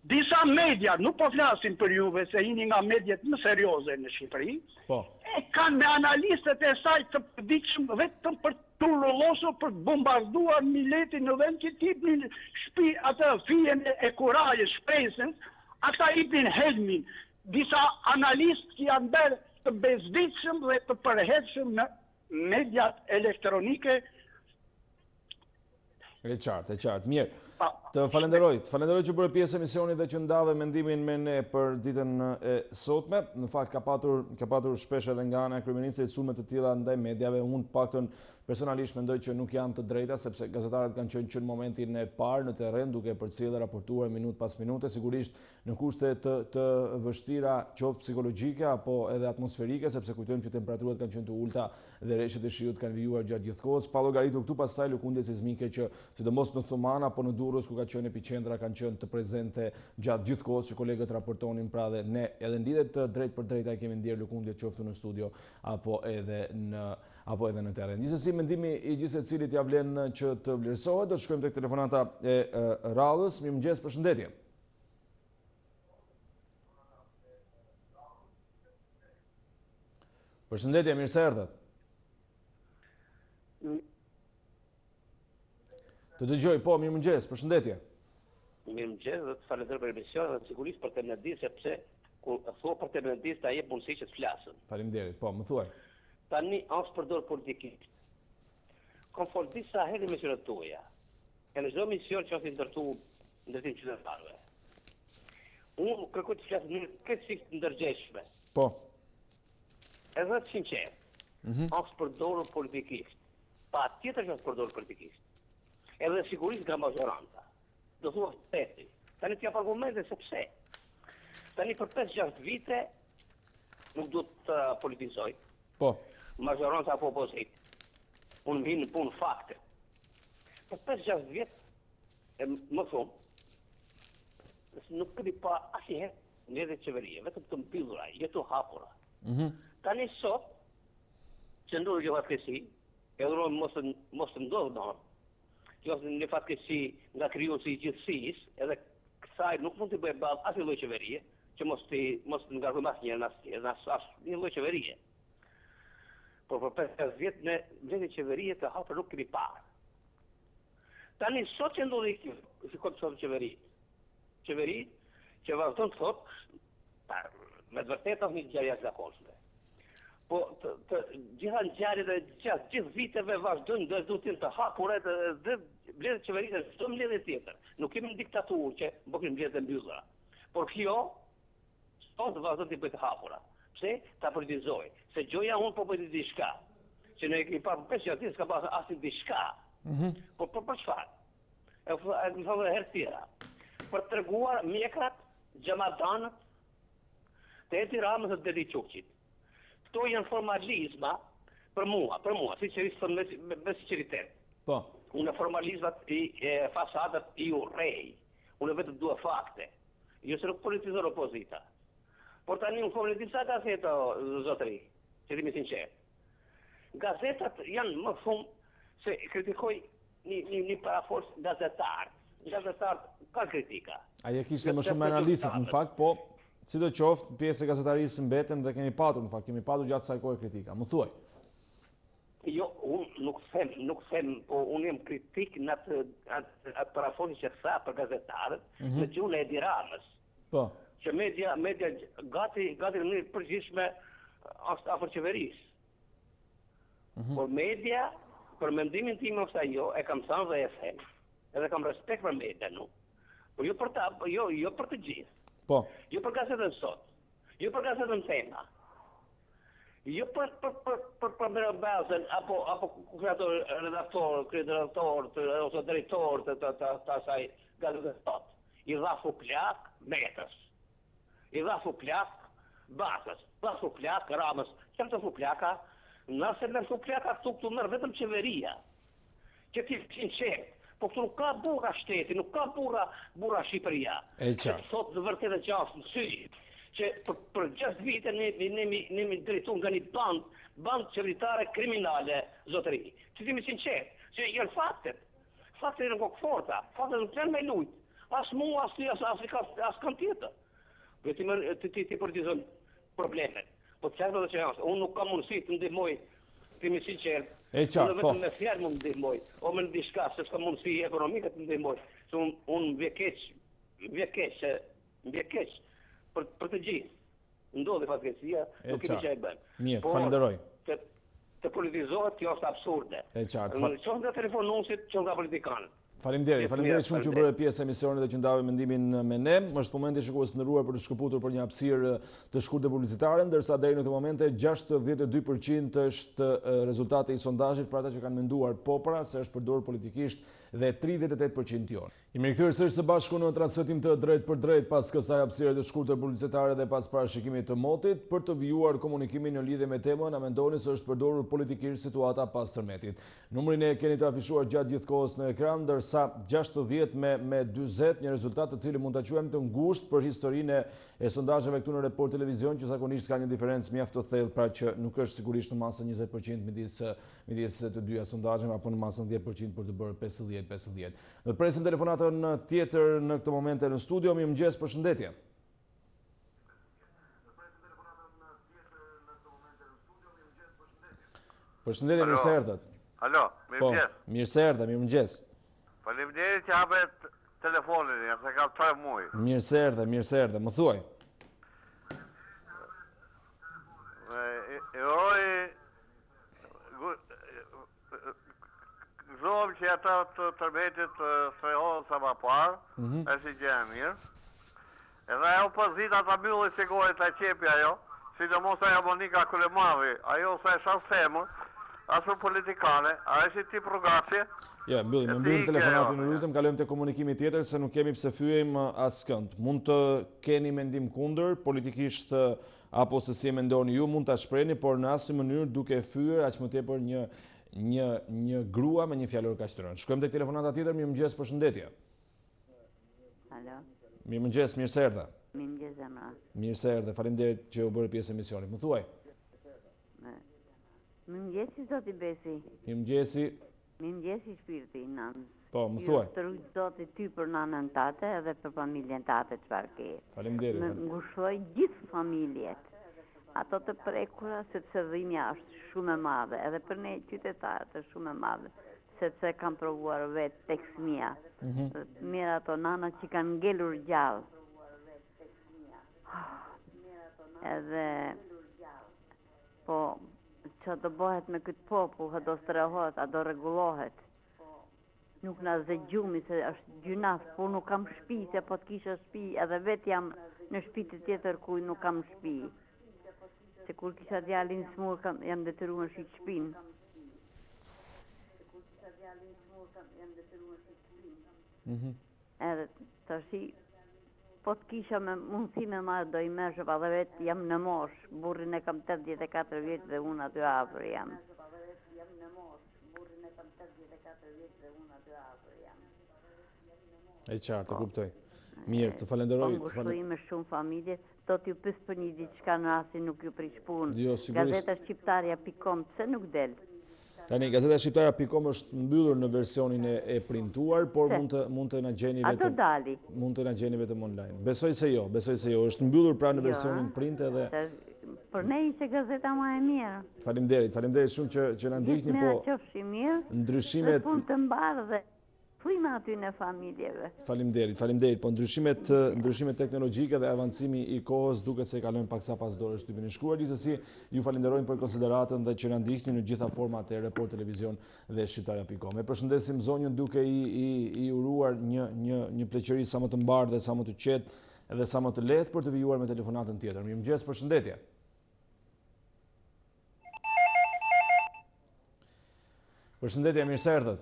D: Disa media, nuk po flasim për juve, se jini nga mediat më serioze në Shqipëri, kanë me analistët e saj të përditshëm vetëm për të rullosur, për të bombarduar miletin në vend që tip një shpi atë fijen e kurajës, shpresën, ata i bin helmin. Disa analistë që janë bërë të bezditshëm dhe të përhershëm në mediat elektronike.
A: E qartë, mirë. Të falenderoj që bërë pjesë emisionit dhe që ndave mendimin me ne për ditën e sotme. Në fakt ka patur shpesh edhe nga ana e kryeministrit sume të tilla ndaj mediave. Unë paktën personalisht mendoj që nuk janë të drejta, sepse gazetarët kanë qenë në momentin e parë në terren duke përcjellë raportuar minutë pas minute, sigurisht në kushte të vështira qoftë psikologjike apo edhe atmosferike, sepse kujtojmë që temperaturat kanë qenë të ulta dhe rreshtet e shiut kanë vijuar gjatë gjithë kohës. Pa llogaritur këtu pastaj lëkundje sismike që sidomos në Thuman apo në Durrës ku ka qenë epicendra kanë qenë të prezente gjatë gjithë kohës që kolegët raportonin, pra dhe ne edhe në lidhje të drejtë për drejta kemi ndier lëkundje qoftë në studio apo edhe në terren. Gjithsesi mendimi i gjithë secilit ja vlen që të vlerësohet. Do të shkojmë tek telefonata e radhës. Mirëmëngjes, përshëndetje. Përshëndetje, mirë se erdhët. Të dëgjoj, po, mirëmëngjes, përshëndetje.
E: Mirëmëngjes, dhe të falenderoj për emisionin dhe sigurisht për temën sepse kur thua për temën ta jep mundësi që të flasën.
A: Faleminderit, po, më thuaj.
E: Tani është përdor politikisht. Kam folë disa herë emisionet tuaja. E në çdo emision që është ndërtim qytetarëve. Unë kërkoj të flas në krejtësisht ndërgjegjshme.
A: Po.
E: Edhe të sinqert. Është përdorur politikisht. Patjetër që është përdorur politikisht. Edhe sigurisht nga magjoranta. Do thua vërtetë. Tani t'jap argumente sepse. Tani për 5-6 vite nuk do të politizoj.
A: Po.
E: Magjoranta apo opozit. Unë vinë në punë fakte. Për 5-6 vjetë, më thumë, nuk këri pa asnjëherë në edhe qeverie, vetëm të mbyllura, jetu hapura. Tani sot, që ndodhë kjo fatkesi, e dhurojnë mos të ndodhë në, kjo është një fatkesi nga krijuesi i gjithësisë, edhe kësaj nuk mund të bëjë ballë asnjë lloj qeverie, që mos të ngarkojmë asnjëherë një lloj qeverie. Por për 5 vjetë në vletë qeverie të hapër nuk kemi parë. Tani sot që ndodhi kjo, si këtë sot qeveri, që vazhdon të thotë, me të vërtetë është një ngjarje jashtëzakonshme. Po gjitha ngjarjet e gjithë viteve vazhdojnë dhe do të jenë të hapura dhe vletë qeverisë çdo mbledhje tjetër. Nuk kemi një diktaturë që bëjmë mbledhje mbyllura. Por kjo sot vazhdon të bëjë të hapura. Pse ta politizoj? Se gjoja unë po bëjt diçka, që ne kemi parë për 5 vjet s'ka pasur asnjë diçka. Po për çfarë? E më thonë herë tjera. Për të treguar mjekrat, xhamadanët, të Edi Ramës dhe Dedi Çukçit. Këto janë formalizma për mua, me sinqeritet.
A: Po.
E: Unë formalizmat i fasadat i urrej. Unë vetëm dua fakte. Jo se nuk politizoj opozita. Por tani unë kom në disa gazeta, zotëri, që t'jemi sinqert. Gazetat janë më shumë se kritikoj një paraforc gazetar. Gazetar ka kritika.
A: Aje kishte më shumë analistët në fakt, po sidoqoftë pjesë e gazetarisë mbeten dhe kemi patur gjatë kësaj kohe kritika. Më thuaj.
E: Jo, unë nuk them, po unë jem kritik në atë paraforcin që tha për gazetarët në gjuhën e Edi Ramës.
A: Po.
E: Që media gati në mënyrë përgjithshme është afër qeverisë. Por media, për mendimin tim ose jo, e kam thënë dhe e them. Edhe kam respekt për media, nuk. Po jo për të gjithë.
A: Po.
E: Jo për gazetën sot. Jo për gazetën Tema. Jo për bazën apo redaktor, ose drejtor të asaj gazetës sot. I dha fuplak Metës. I dha fuplak Basës. Dha fuplak Ramës. Çfarë të fuplaka? Nëse merr fuplaka këtu merr vetëm qeveria. Që ti sinqert. Po këtu nuk ka burra shteti, nuk ka burra Shqipëria.
A: E qartë.
E: Sot në vërtetë e gjasë në sy, që për 6 vite nemi drejtu nga një band qeveritare kriminale, zotëri. Që ti me sinqert, që janë faktet. Faktet janë kokë forta, faktet nuk janë me lujt. As mu, as ty, as kanë tjetër. Ti politizon problemet. Po të qartë dhe që janë, unë nuk kam mundësi të ndihmoj, ti me sinqert.
A: E qartë, po.
E: Vetëm me fjalë mund të ndihmoj, o me diçka, se s'ka mundësi ekonomike të ndihmoj. Se unë vje keq për të gjithë. Ndodhi fatkeqësia, nuk kemi çfarë bëjmë.
A: Mirë, falenderoj.
E: Të politizohet, kjo është absurde.
A: E qartë.
E: Qo nga telefonunësit, qo nga politikanë.
A: Faleminderit shumë që bërë pjesë e emisionit dhe që ndave mendimin me ne. Është momenti shikues të nderuar për të shkëputur për një hapësirë të shkurtër publicitare, ndërsa deri në këtë momente 62% është rezultati i sondazhit për ata që kanë menduar po pra se është përdorur politikisht dhe 38% jo. Jemi rikthyer sërish së bashku në transmetim të drejt për drejt pas kësaj hapësire të shkurtër publicitare dhe pas parashikimit të motit për të vijuar komunikimin në lidhje me temën. A mendoni se është përdorur politikisht situata pas tërmetit? Numrin e keni të afishuar gjatë gjithë kohës në ekran, ndërsa 60 me 40, një rezultat të cili mund ta quajmë të ngushtë për historinë e sondazheve këtu në Report Televizion, që zakonisht ka një diferencë mjaft të thellë, pra që nuk është sigurisht në masën 20% midis të dyja sondazheve apo në masën 10% për të bërë 50-50. Do të presim telefonatën tjetër në këtë momente në studio. Mirëmëngjes, përshëndetje. Përshëndetje, mirë se erdhët.
F: Alo, mirëmëngjes.
A: Po, mirë se erdhët, mirëmëngjes.
F: Faleminderit që hapet telefonin, ja se ka 3 muaj.
A: Mirë se erdhët, më thuaj.
F: Gëzohem që ata të tërmetit strehohen sa më parë, është i gjë e mirë. Edhe ajo opozita ta mbylli sigurisht ta qepi ajo, sidomos ajo Monika Kulemavi, ajo sa e shas femër, asë politikane, a është ti progaci?
A: Ja, mbyllim telefonatin, në lutem, kalojmë te komunikimi tjetër se nuk kemi pse fyejm askënd. Mund të keni mendim kundër politikisht apo se si e mendoni ju, mund ta shprehni, por në asnjë mënyrë duke fyer aq më tepër një grua me një fjalor kaq të rëndë. Shkojmë tek telefonata tjetër. Mirëmëngjes, përshëndetje.
G: Alo.
A: Mirëmëngjes, mirë se erdha.
G: Mirëmëngjes zemra.
A: Mirë se erdha. Faleminderit që u bëre pjesë e emisionit. Më thuaj.
G: Mirëmëngjesi zoti Besi.
A: Mirëmëngjesi.
G: Mirëmëngjesi shpirti nën.
A: Po, më thuaj.
G: Ju rujt zoti ty për nanën tate edhe për familjen tate çfarë ke.
A: Faleminderit.
G: Më ngushoj gjithë familjet. Ato të prekura, sepse dhimbja është shumë e madhe, edhe për ne qytetarët është shumë e madhe, sepse kam provuar vetë tek fëmia. Mirë ato nana që kanë ngelur gjallë. Edhe po që do bëhet me këtë popull, a do strehohet, a do rregullohet. Nuk na zgjumi se është gjunaf, po nuk kam shtëpi, se po të kisha shtëpi, edhe vetë jam në shtëpi tjetër ku nuk kam shtëpi. Se kur kisha djalin smur jam detyruar në shtëpinë. Edhe tashi po të kisha me mundësi me marrë do i merrshë pa dhe vetë jam në mosh. Burrin e kam 84 vjeç dhe unë aty afër jam.
A: E qartë, kuptoj. Mirë, të falenderoj.
G: Po ngushtoj me shumë familje, do t'ju pyes për një diçka në rastin nuk ju prish punë.
A: Jo, sigurisht.
G: Gazetashqiptarja.com pse nuk del?
A: Tani gazetashqiptarja.com është mbyllur në versionin e printuar, por mund të na gjeni vetëm.
G: A do dali?
A: Mund të na gjeni vetëm online. Besoj se jo. Është mbyllur pra në versionin print edhe.
G: Për ne ishte gazeta më e mirë.
A: Faleminderit shumë që na ndiqni, po.
G: Qofshi mirë.
A: Ndryshimet.
G: Punë të mbarë dhe thujme aty në familjeve.
A: Faleminderit, po ndryshimet teknologjike dhe avancimi i kohës duket se kalojnë paksa pas dorës Shtypin e shkruar. Gjithsesi, ju falenderojmë për konsideratën dhe që na ndiqni në gjitha format e Report Televizion dhe shqiptarja.com. E përshëndesim zonjën duke i uruar një pleqëri sa më të mbarë dhe sa më të qetë edhe sa më të lehtë për të vijuar me telefonatën tjetër. Mirëmëngjes, përshëndetje. Përshëndetje, mirë se erdhët.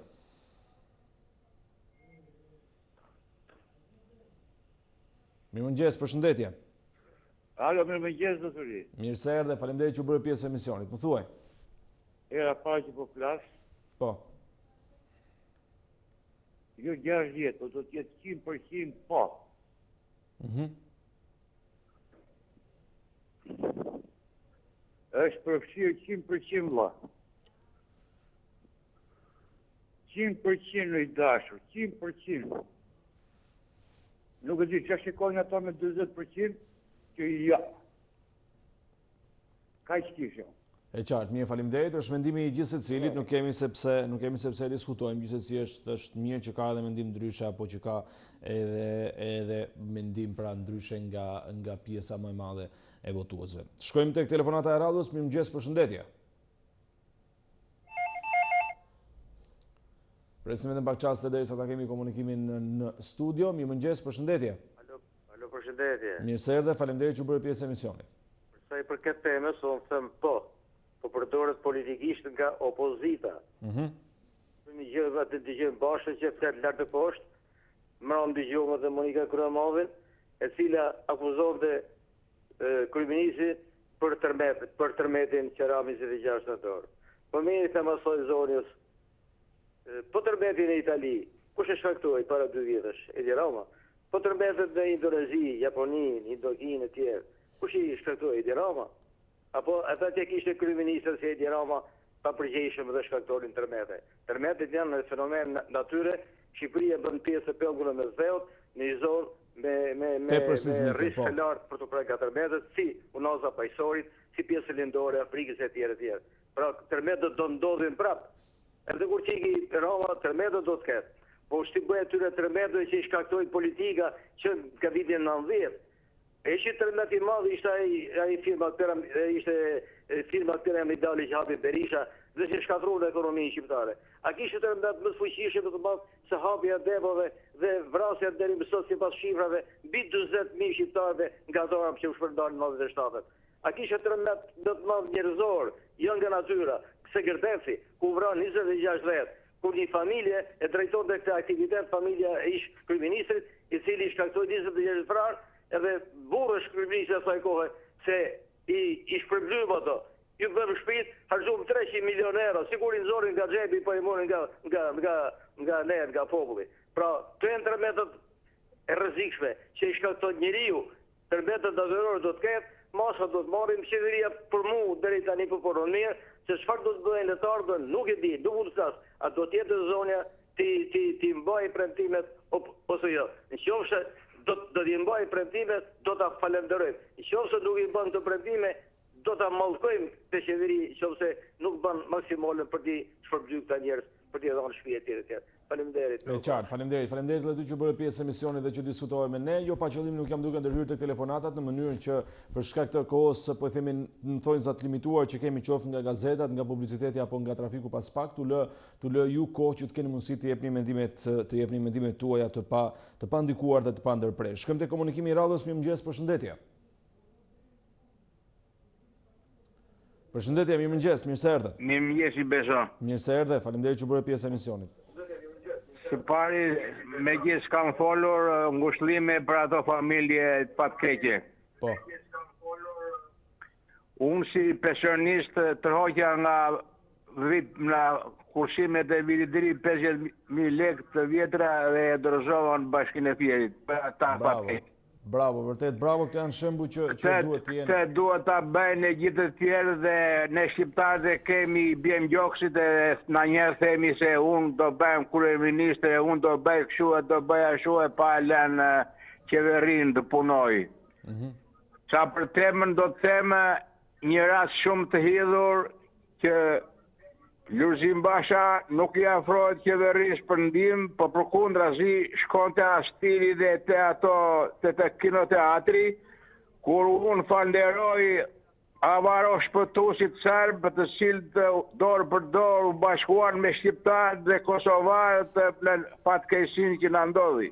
A: Mirëmëngjes, përshëndetje.
H: Alo, mirëmëngjes, zotëri.
A: Mirë se erdhe, faleminderit që u bërë pjesë e emisionit. Më thuaj.
H: Era parë që po flas.
A: Po.
H: Jo 60, po do të jetë 100% po. Është përfshirë 100% vlla. 100% në i dashur, 100%. Nuk e di që shikojnë ata me 20% që ja. Ka që kishë.
A: E qartë, mirë, faleminderit, është mendimi i gjithë secilit, nuk kemi sepse diskutojmë, gjithsesi është mirë që ka edhe mendim ndryshe apo që ka edhe mendim pra ndryshe nga pjesa më e madhe e votuesve. Shkojmë tek telefonata e radhës, mirëmëngjes, përshëndetje. Presim vetëm pak çaste derisa ta kemi komunikimin në studio. Mirëmëngjes, përshëndetje.
I: Alo, përshëndetje.
A: Mirë se erdhe, faleminderit që u bërë pjesë e emisionit.
I: Për sa i përket temës, unë them po përdoret politikisht nga opozita. Një gjë të dëgjojmë bashkë që flet lart e poshtë, mëron dëgjojmë dhe Monika Kryemovin, e cila akuzonte kryeministin për tërmetin Qerami 26 nëntor. Po mirë them asoj zonjës. Po tërmetin në Itali, kush e shkaktoi para 2 vjetësh? Edi Rama. Po tërmetet në Indonezi, Japoni, Indokinë e tjerë, kush i shkaktoi? Edi Rama. Apo ata që kishte kryeministër si Edi Rama pa përgjegjshëm dhe shkaktorin tërmete. Tërmetet janë një fenomen natyre. Shqipëria bën pjesë e pellgurën me Zeut, në një zonë me risk të lartë për të prerë tërmetet, si unoza pajësorit, si pjesë lindore Afrikës e tjerë. Pra tërmetet do ndodhin prapë. Edhe kur qiki Roma, tërmetët do të ketë. Po shtypoj atyre tërmetëve që i shkaktoi politika që ka vitin 90. E ishte tërmet i madh ishte ai firma piramidale që hapi Berisha dhe që shkatërroi ekonominë shqiptare. A kishte tërmet më të fuqishëm të madh se hapja e depove dhe vrasja deri më sot sipas shifrave mbi 40.000 shqiptarëve nga zona që u shpërndan në 97. A kishte tërmet më të madh njerëzor, jo nga natyra. Sekretari, ku vran 26 vetë, kur një familje e drejtonte këtë aktivitet, familja e ish kryeministrit, i cili shkaktoi 26 vrarë, edhe burrë kryeministri asaj kohe se i shpërblym ato. Ju bëm shpirt, harxuam 300 milion euro, sigur i nxorrin nga xhepi, po i morën nga populli. Pra, të janë tërmetët e rrezikshme që i shkakton njeriu, tërmetët natyrore do të ketë, masa do të marrim qeveria për mu deri tani po punon mirë, se çfarë do të bëjnë letarët, nuk e di, nuk mund të thas, a do të jetë zonja ti mbaj premtimet ose jo. Nëse do t'i mbaj premtimet, do ta falenderojmë. Nëse nuk i bën të premtime, do ta mallkojmë te qeveri, nëse nuk bën maksimalen për të shpërblyr këta njerëz, për t'i dhënë shtëpi e tjerë. Faleminderit.
A: E qartë, faleminderit edhe ty që bëre pjesë e emisionit dhe që diskutove me ne. Jo pa qëllim nuk jam duke ndërhyrë tek telefonatat në mënyrën që për shkak të kohës, po i themi në thonjza të limituar që kemi qoftë nga gazetat, nga publiciteti apo nga trafiku pas pak, tu lë ju kohë që të keni mundësi të jepni mendimet tuaja të pa ndikuar dhe të pa ndërprerë. Shkojmë te komunikimi i radhës. Mirëmëngjes, përshëndetje. Përshëndetje, mirëmëngjes, mirë se erdhe.
H: Mirëmëngjes i beso.
A: Mirë se erdhe, faleminderit që bëre pjesë e emisionit.
H: Së pari, me gjithë s'kam folur ngushëllime për ato familje pa të keqe.
A: Po.
H: Unë si pensionist tërhoqja nga kurshimet e vitit deri 50.000 lekë të vjetra dhe e dorëzova në Bashkinë e Fierit për ata pa të keqe.
A: Bravo, vërtet, bravo, këtë janë shembuj që duhet të jenë.
H: Këtë duhet ta bëjnë e gjithë të tjerë dhe ne shqiptarët kemi bjem gjoksit e na njerë themi se unë do bëjmë kryeministër, unë do bëj kështu e do bëj ashtu e pa lënë qeverinë të punoj. Qa për temën do të themë një rast shumë të hidhur që Lulzim Basha nuk i afrohet qeverisë për ndihmë, por përkundrazi shkonte astiri dhe te kinoteatri, kur unë falenderoj avaro shpëtuesit serbë të cilët dorë për dorë u bashkuan me shqiptarët dhe kosovarët në fatkeqësinë që na ndodhi.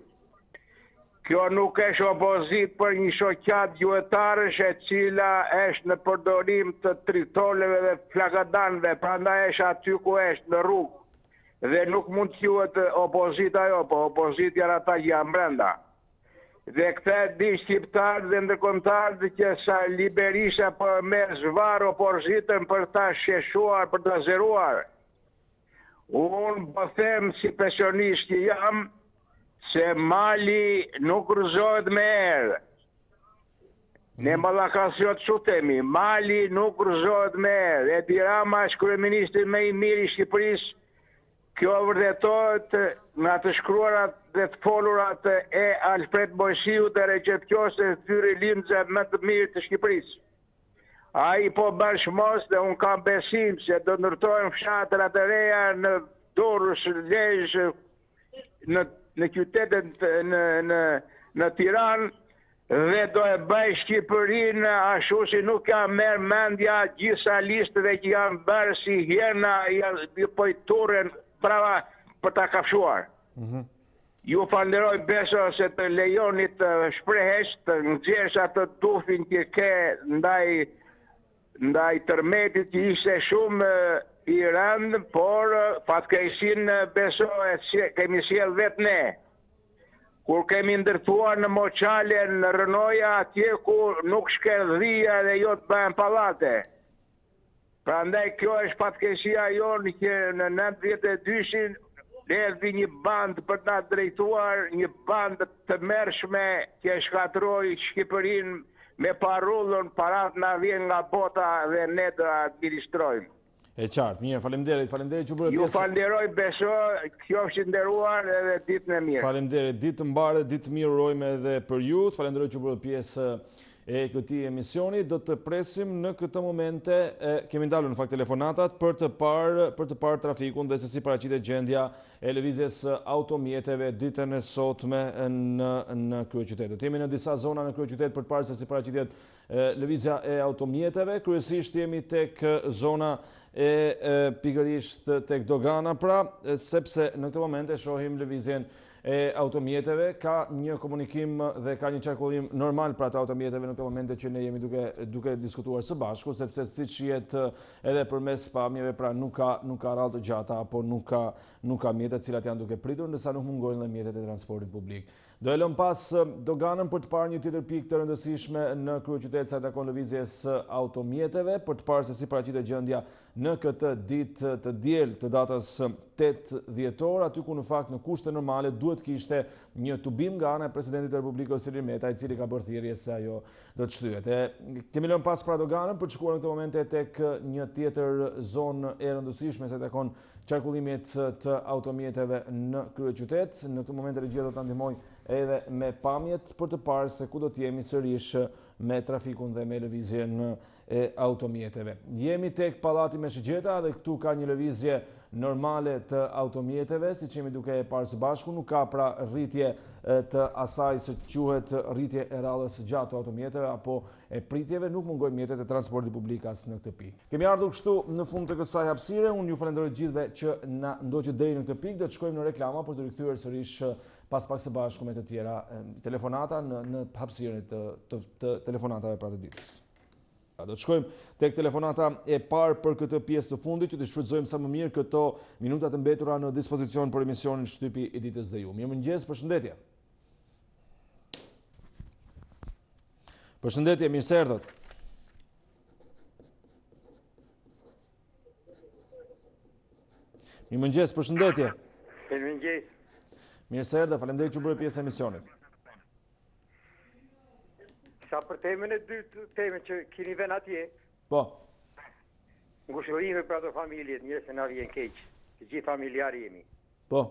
H: Kjo nuk është opozit për një shoqat gjuetarësh e cila është në përdorim të tritoleve dhe flakadanve, prandaj është aty ku është në rrugë. Dhe nuk mund të quhet opozit ajo, po opozit janë ata që janë brenda. Dhe këta di shqiptarë dhe ndërkombëtarë që sa Liberisha për me zvarë opozitën për ta sheshuar, për ta zeruar. Unë po them si pensionist që jam, se Mali nuk rëzohet me erë. Ne Mallakasiot çutemi, Mali nuk rëzohet me erë. Edi Rama është kryeministri më i mirë i Shqipërisë. Kjo vërtetohet nga të shkruarat dhe të folurat e Alfred Bojsiu dhe Recep Qose, thyri lindze më të mirë të Shqipërisë. Ai po bën shmos dhe unë kam besim se do ndërtojnë fshatrat e reja në Durrës, Lezhë, në qytetet në Tiranë dhe do e bëj Shqipërinë ashtu si nuk ka merr mendja gjitha listëve që janë bërë si hjena janë pojturen prava për ta kafshuar. Ju falenderoj beso se të lejoni të shprehesh, të nxjerrësh atë tufin që ke ndaj tërmetit që ishte shumë i rëndë, por fatkeqësinë beso e kemi sjell vetë ne. Kur kemi ndërtuar në Moçale, në Rënoja, atje ku nuk shkel dhia dhe jo të bëhen pallate. Prandaj kjo është fatkeqësia jonë që në 92-shin ne vi një band për ta drejtuar, një band të mërshme që shkatroi Shqipërinë me parullën, parat na vjen nga bota dhe ne do administrojmë.
A: E qartë, mirë, faleminderit që bërë pjesë.
H: Ju falenderoj beso, qofshin nderuar edhe ditën e mirë.
A: Faleminderit, ditë të mbarë, ditë të mirë urojmë edhe për ju. Falenderoj që bërë pjesë e këtij emisioni. Do të presim në këtë momente, kemi ndalur në fakt telefonatat për të parë trafikun dhe se si paraqitet gjendja e lëvizjes automjeteve ditën e sotme në kryeqytet. Jemi në disa zona në kryeqytet për të parë se si paraqitet lëvizja e automjeteve. Kryesisht jemi tek zona e pikërisht tek dogana pra, sepse në këtë moment e shohim lëvizjen e automjeteve, ka një komunikim dhe ka një qarkullim normal pra të automjeteve në këtë momente që ne jemi duke diskutuar së bashku, sepse siç jetë edhe përmes pamjeve pra nuk ka rallë të gjata apo nuk ka mjetet cilat janë duke pritur, ndërsa nuk mungojnë dhe mjetet e transportit publik. Do e lëm pas doganën për të parë një tjetër pikë të rëndësishme në kryeqytet sa takon lëvizjes automjeteve, për të parë se si paraqitet gjendja në këtë ditë të diel të datës 8 dhjetor, aty ku në fakt në kushte normale duhet kishte një tubim nga ana e presidentit të Republikës Ilir Meta, i cili ka bërë thirrje se ajo do të shtyhet. Kemi lënë pas pra doganën për të shkuar në këtë momente tek një tjetër zonë e rëndësishme sa takon qarkullimit të automjeteve në kryeqytet. Në këtë moment regjia do ta ndihmojë edhe me pamjet për të parë se ku do të jemi sërish me trafikun dhe me lëvizjen e automjeteve. Jemi tek Pallati me Shigjeta dhe këtu ka një lëvizje normale të automjeteve, si që jemi duke e parë së bashku, nuk ka pra rritje të asaj se quhet rritje e rallës gjatë të automjeteve apo e pritjeve, nuk mungojnë mjetet e transportit publik as në këtë pikë. Kemi ardhur kështu në fund të kësaj hapësire, unë ju falenderoj gjithëve që na ndoqët deri në këtë pikë, do të shkojmë në reklama për të rikthyer sërish pas pak së bashku me të tjera telefonata në hapësirën të telefonatave pra të ditës. Do të shkojmë tek telefonata e parë për këtë pjesë të fundit që të shfrytëzojmë sa më mirë këto minutat e mbetura në dispozicion për emisionin Shtypi i ditës dhe ju. Mirëmëngjes, përshëndetje. Përshëndetje, mirë se erdhët. Mirëmëngjes, përshëndetje.
J: Mirëmëngjes.
A: Mirë se erdhët, faleminderit që bërë pjesë e emisionit.
J: Sa për temën e dytë, temën që keni vënë atje.
A: Po.
J: Ngushëllime për ato familjet, njërë se na vjen keq, të gjithë familjarë jemi.
A: Po.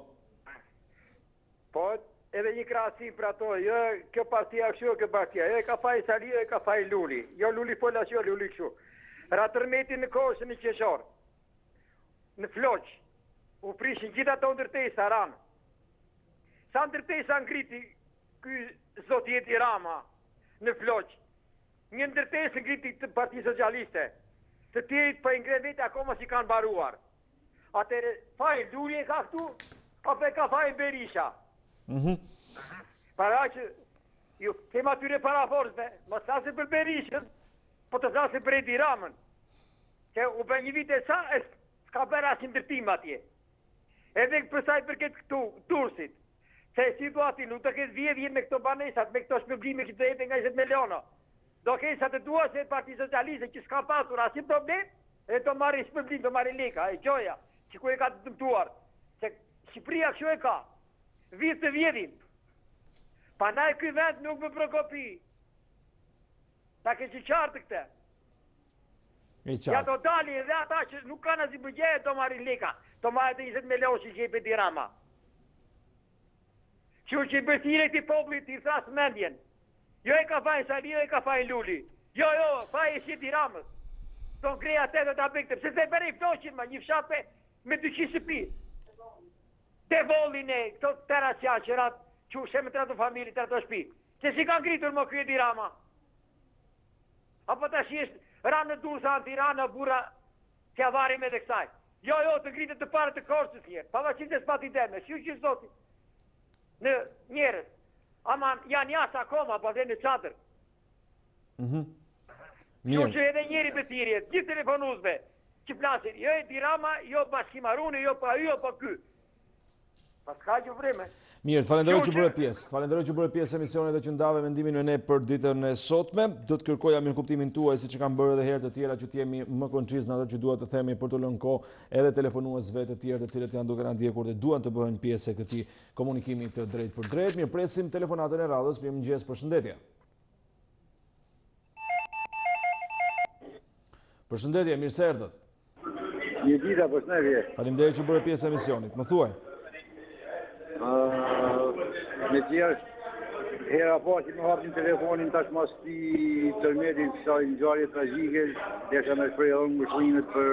J: Po, edhe një krahasim për ato, jo, kjo partia kështu, kjo partia, jo, ka faj Sali, jo, ka faj Luli. Jo, Luli fola kështu, Luli kështu. Ratërmeti në koshën e qeshor. në Floq, u prishin gjitha ato ndërtesa ranë. Sa ndërtesa ngriti ky zot Jeti Rama në Floq, një ndërtesë ngriti të Partisë Socialiste, të tjerit për ngre vete akoma si kanë baruar. Atëre, fajnë Lulje ka këtu, apo ka fajnë Berisha. Para që, ju kem atyre para forësve, më thasë për Berishën, po të thasë për Edi Ramën, që u bë një vit e sa, s'ka bërë asë ndërtim atje. Edhe përsaj përket këtu, Tursit, se situati nuk të këtë vjedhje me këto banesat, me këto shpërblime që të jetë nga 20 miliona. Do kesa të dua se Parti Socialiste që s'ka pasur asnjë problem, e do marri shpërblim, do marri leka, e qoja, që ku e ka të dëmtuar. Se Shqipëria kështu e ka, vit të vjedhin. Pandaj ky vend nuk më prokopi. Ta ke që qartë këte. Ja do dali edhe ata që nuk kanë asnjë buxhet do marrin leka, do marrin 20 milion që jep Edi Rama. Që bërthire ti popullit i thras mendjen. Jo e ka fajnë Sali, jo e ka fajnë Luli. Jo, fajnë e Edi Ramës. Do ngreja të edhe të abekte. Pse se bërë i floqin, një fshape me 200 shtëpi. Te volin e këto terasja që ratë, që shemë të ratë familje, të ratë shpi. Që si ka ngritur më kjo Edi Rama? Apo të shishtë ranë në dursa, ranë në bura, të avarim edhe kësaj. Jo, të ngritet të pare të korsës njerë. Pavaqit e s'pati deme, shiu që zoti. Në njerës. Aman janë jasë akoma, pa dhe në qatër. Ju që edhe njeri betirje, gjithë telefonuzve, që plasin, jo Edi Rama, jo Bashkimaruni, jo pa ju, jo pa ky. Pas ka që vreme.
A: Mirë, të falenderoj që bërë pjesë. Të falenderoj që bërë pjesë emisionit dhe që ndave mendimin me ne për ditën e sotme. Do të kërkoja mirë kuptimin tuaj, si që kam bërë edhe herë të tjera që t'jemi më konqiz në ato që duhet të themi për të lënë kohë edhe telefonuesve të tjerë të cilët janë duke na ndjekur dhe duan të bëhen pjesë e këtij komunikimi të drejtë për drejtë. Mirë, presim telefonatën e radhës. Mirëmëngjes, përshëndetje. Përshëndetje, mirë se erdhët.
K: Mirë, përshëndetje.
A: Faleminderit që bërë pjesë e emisionit. Më thuaj.
K: Me tjerë, hera pa që më hapin telefonin tash mas ti tërmetin sa i ngjarje tragjike, desha me shprej edhe ngushëllimet për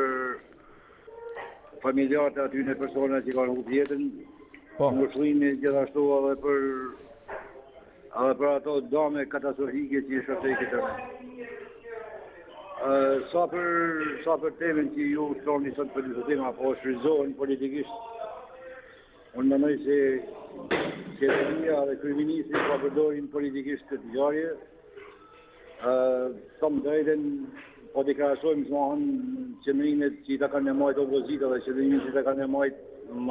K: familjarët e aty në persona që kanë humbur jetën. Ngushëllime gjithashtu edhe për ato dame katastrofike që shoqëri këtë. Sa për temën që ju thoni sot për diskutim apo shfrytëzohen politikisht, unë mendoj se qeveria dhe kryeministri po përdorin politikisht këtë ngjarje. Thonë drejtën, po deklarasojmë qendrimet që i ta kanë marrë opozita dhe qendrimet që i ta kanë marrë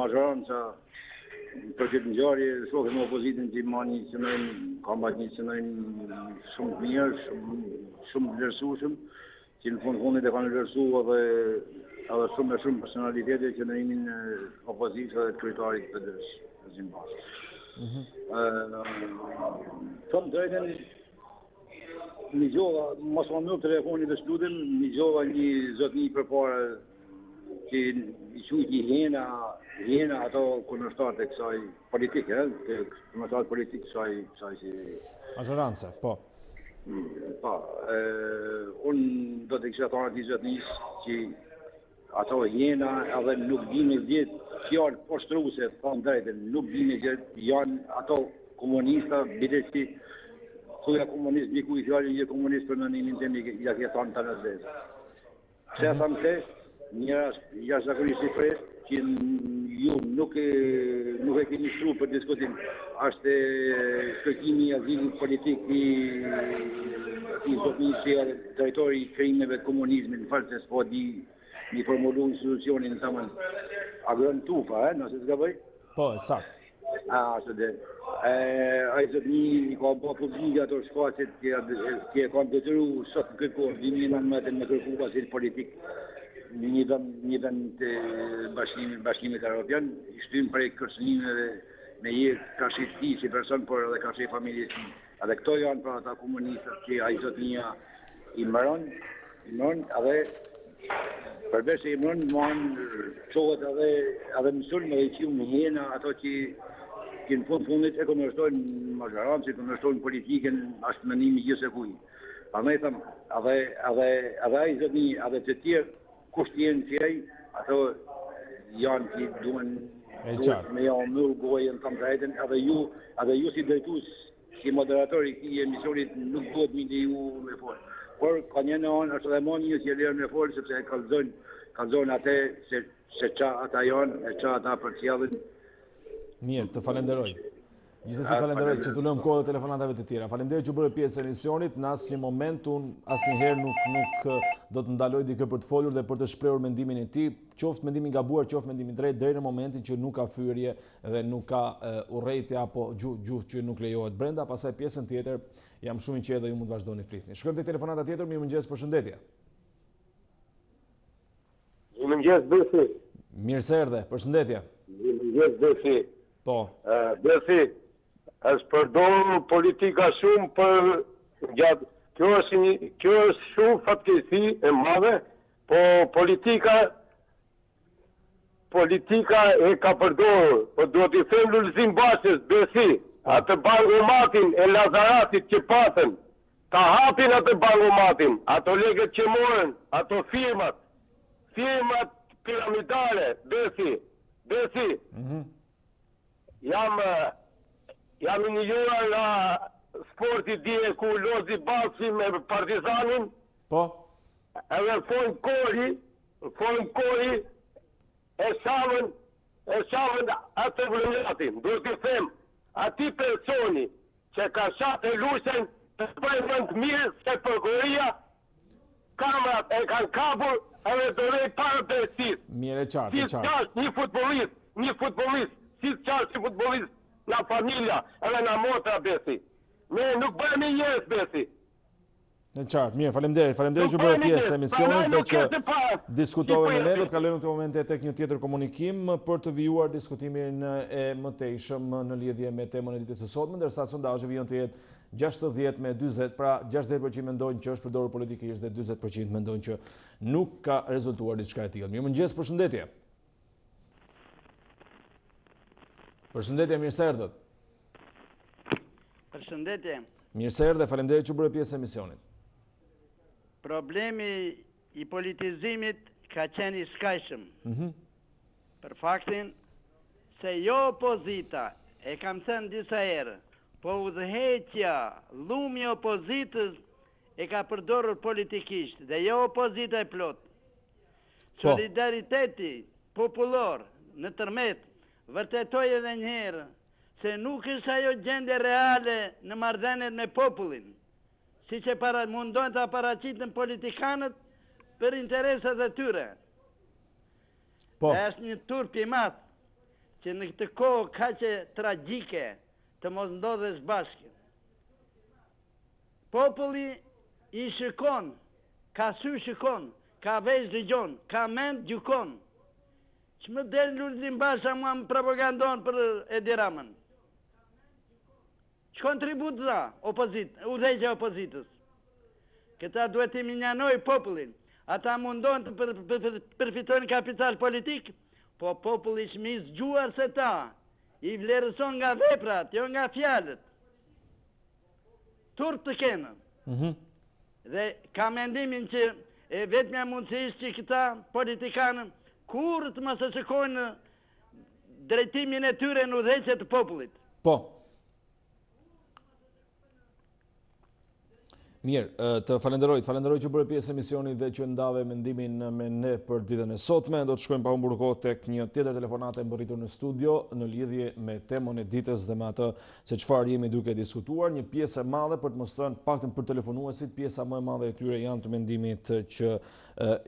K: mazhoranca për këtë ngjarje. Shohim opozitën që marrë një qendrim, ka marrë një qendrim shumë të mirë, shumë vlerësueshëm, që në fundit e kanë vlerësuar edhe shumë personalitete qendrimin opozitës dhe kryetarit të Zimbabwe. Thonë drejtën, një gjova, mos më mërë telefonin dhe shlutim, një gjova një zotni për para që i qujti jena ato kundërshtarët e kësaj politike, kundërshtarët politikë kësaj si...
A: Mazhoranca, po.
K: Unë do të kësha thonë ati zotnis që ato jena edhe nuk dini gjithë fjallë poshtruse, thonë drejtën, nuk dini gjithë janë ato komunista, bide që thuja komunist, biku i fjallin një komunist për nënimin të mi, ja kje thonë të nëzvezë. Se e thamë se, njëra jashtëzakonisht i fresë, që ju nuk e keni shru për diskutim, ashtë kërkimi i azilit politik i zotnisë e drejtori i krimeve të komunizmin, në falë se s'po di një formulu institucionin në tamën agrën tufa, nëse s'ka bëj?
A: Po, sakt.
K: Ashtë dhe. A i zotni ka po publike ato shfaqet që e kanë detyru sot në këtë kohë, një nëmëtën me kërku asil politik në një vend të bashkimit Europian, i shtymë prej kërcënimeve me jetë ka shqit ti si person, por edhe ka shqit familje si. Edhe këto janë pra ata komunistët që a i zotnia i mëron, edhe përveç se i mëron, qohet edhe mësullë me i qiu në jena ato që në fundit e kundërshtojnë mazhorancë, e kundërshtojnë politikën, ashtë menimi gjithë e kuj. Andaj thëmë, edhe a i zotni, edhe të tjerë, kusht jenë që ato janë që duhet
A: qartë.
K: me janë mërë gojën të drejtën, edhe ju si drejtues, si moderator i këtij emisionit nuk duhet mi leju me folë. Por ka një në anë është edhe më një që lirë me folë, sepse e kalzojnë atë se qa ata janë, e qa ata për qjellin.
A: Mirë, të falenderoj. Gjithsesi falenderoj që të lëm kohë dhe telefonatave të tjera. Falenderoj që bërë pjesë e emisionit, në asnjë moment unë asnjëherë nuk do të ndaloj dikë për të folur dhe për të shprehur mendimin e tij, qoftë mendimin gabuar, qoftë mendimin drejt, deri në momentin që nuk ka fyerje dhe nuk ka urrejtje apo gjuhë që nuk lejohet brenda, pastaj pjesën tjetër jam shumë i qetë dhe ju mund të vazhdoni flisni. Shkojmë te telefonata tjetër, mirëmëngjes, përshëndetje.
L: Mirëmëngjes Besi.
A: Mirë se erdhe, përshëndetje.
L: Mirëmëngjes Besi.
A: Po.
L: Besi, është përdorur politika shumë për gjatë. Kjo është shumë fatkeqësi e madhe, po politika e ka përdorur. Po duhet i them Lulzim Bashës, Besi, atë bankomatin e Lazaratit që patën, ta hapin atë bankomatin, ato legët që morën, ato firmat piramidale, Besi. Jam i njohuar nga sporti dje ku lozi Ballsi me Partizanin.
A: Po.
L: Edhe fojnë kori e shavën atë vëllëmatin. Duhet të them, ati personi që ka shatë e lushen të bëjnë të mirë se prokuroria, kamerat e kanë kapur edhe dorej parë përsis.
A: Mirë e qartë,
L: Si qartë një futbolist, si qartë një futbolist nga familja edhe nga motra Besi. Ne nuk bëhemi njerëz Besi.
A: Në qartë, mirë, faleminderit që bërë pjesë e emisionit dhe që diskutove me ne. Do të kalojmë këtë momente tek një tjetër komunikim për të vijuar diskutimin e mëtejshëm në lidhje me temën e ditës së sotme, ndërsa sondazhi vijon të jetë 60 me 40, pra 60% mendojnë që është përdorur politikisht dhe 40% mendojnë që nuk ka rezultuar diçka e tillë. Mirëmëngjes, përshëndetje. Përshëndetje, mirë se erdhët.
M: Përshëndetje.
A: Mirë se erdhe, faleminderit që bërë pjesë e emisionit.
M: Problemi i politizimit ka qenë i skajshëm. Për faktin se jo opozita, e kam thënë disa herë, po udhëheqja, llumi i opozitës e ka përdorur politikisht dhe jo opozita e plot. Solidariteti popullor në tërmet vërtetoj edhe njëherë se nuk është ajo gjendje reale në marrëdhëniet me popullin, si që mundojnë të paraqiten politikanët për interesat e tyre. Është një turp i madh që në këtë kohë kaq e tragjike të mos ndodhesh bashkë. Populli i shikon, ka sy shikon, ka vesh dëgjon, ka mend gjykon. Që më del Lulzim Basha mua më propagandon për Edi Ramën. Që kontribut dha udhëheqja e opozitës. Këta duhet të minjanoj popullin. Ata mundon të përfitojnë kapital politik, po populli është më i zgjuar se ta. I vlerëson nga veprat, jo nga fjalët. Turp të kenë. Dhe ka mendimin që vetmja mundësisht që këta politikanë kur të mos e shikojnë drejtimin e tyre në udhëheqje të popullit.
A: Po. Mirë, të falenderoj që bërë pjesë e emisionit dhe që ndave mendimin me ne për ditën e sotme. Do të shkojmë pa humbur kohë tek një tjetër telefonate mbërritur në studio në lidhje me temën e ditës dhe me atë se çfarë jemi duke diskutuar. Një pjesë e madhe për të mos thënë paktën për telefonuesit, pjesa më e madhe e tyre janë të mendimit që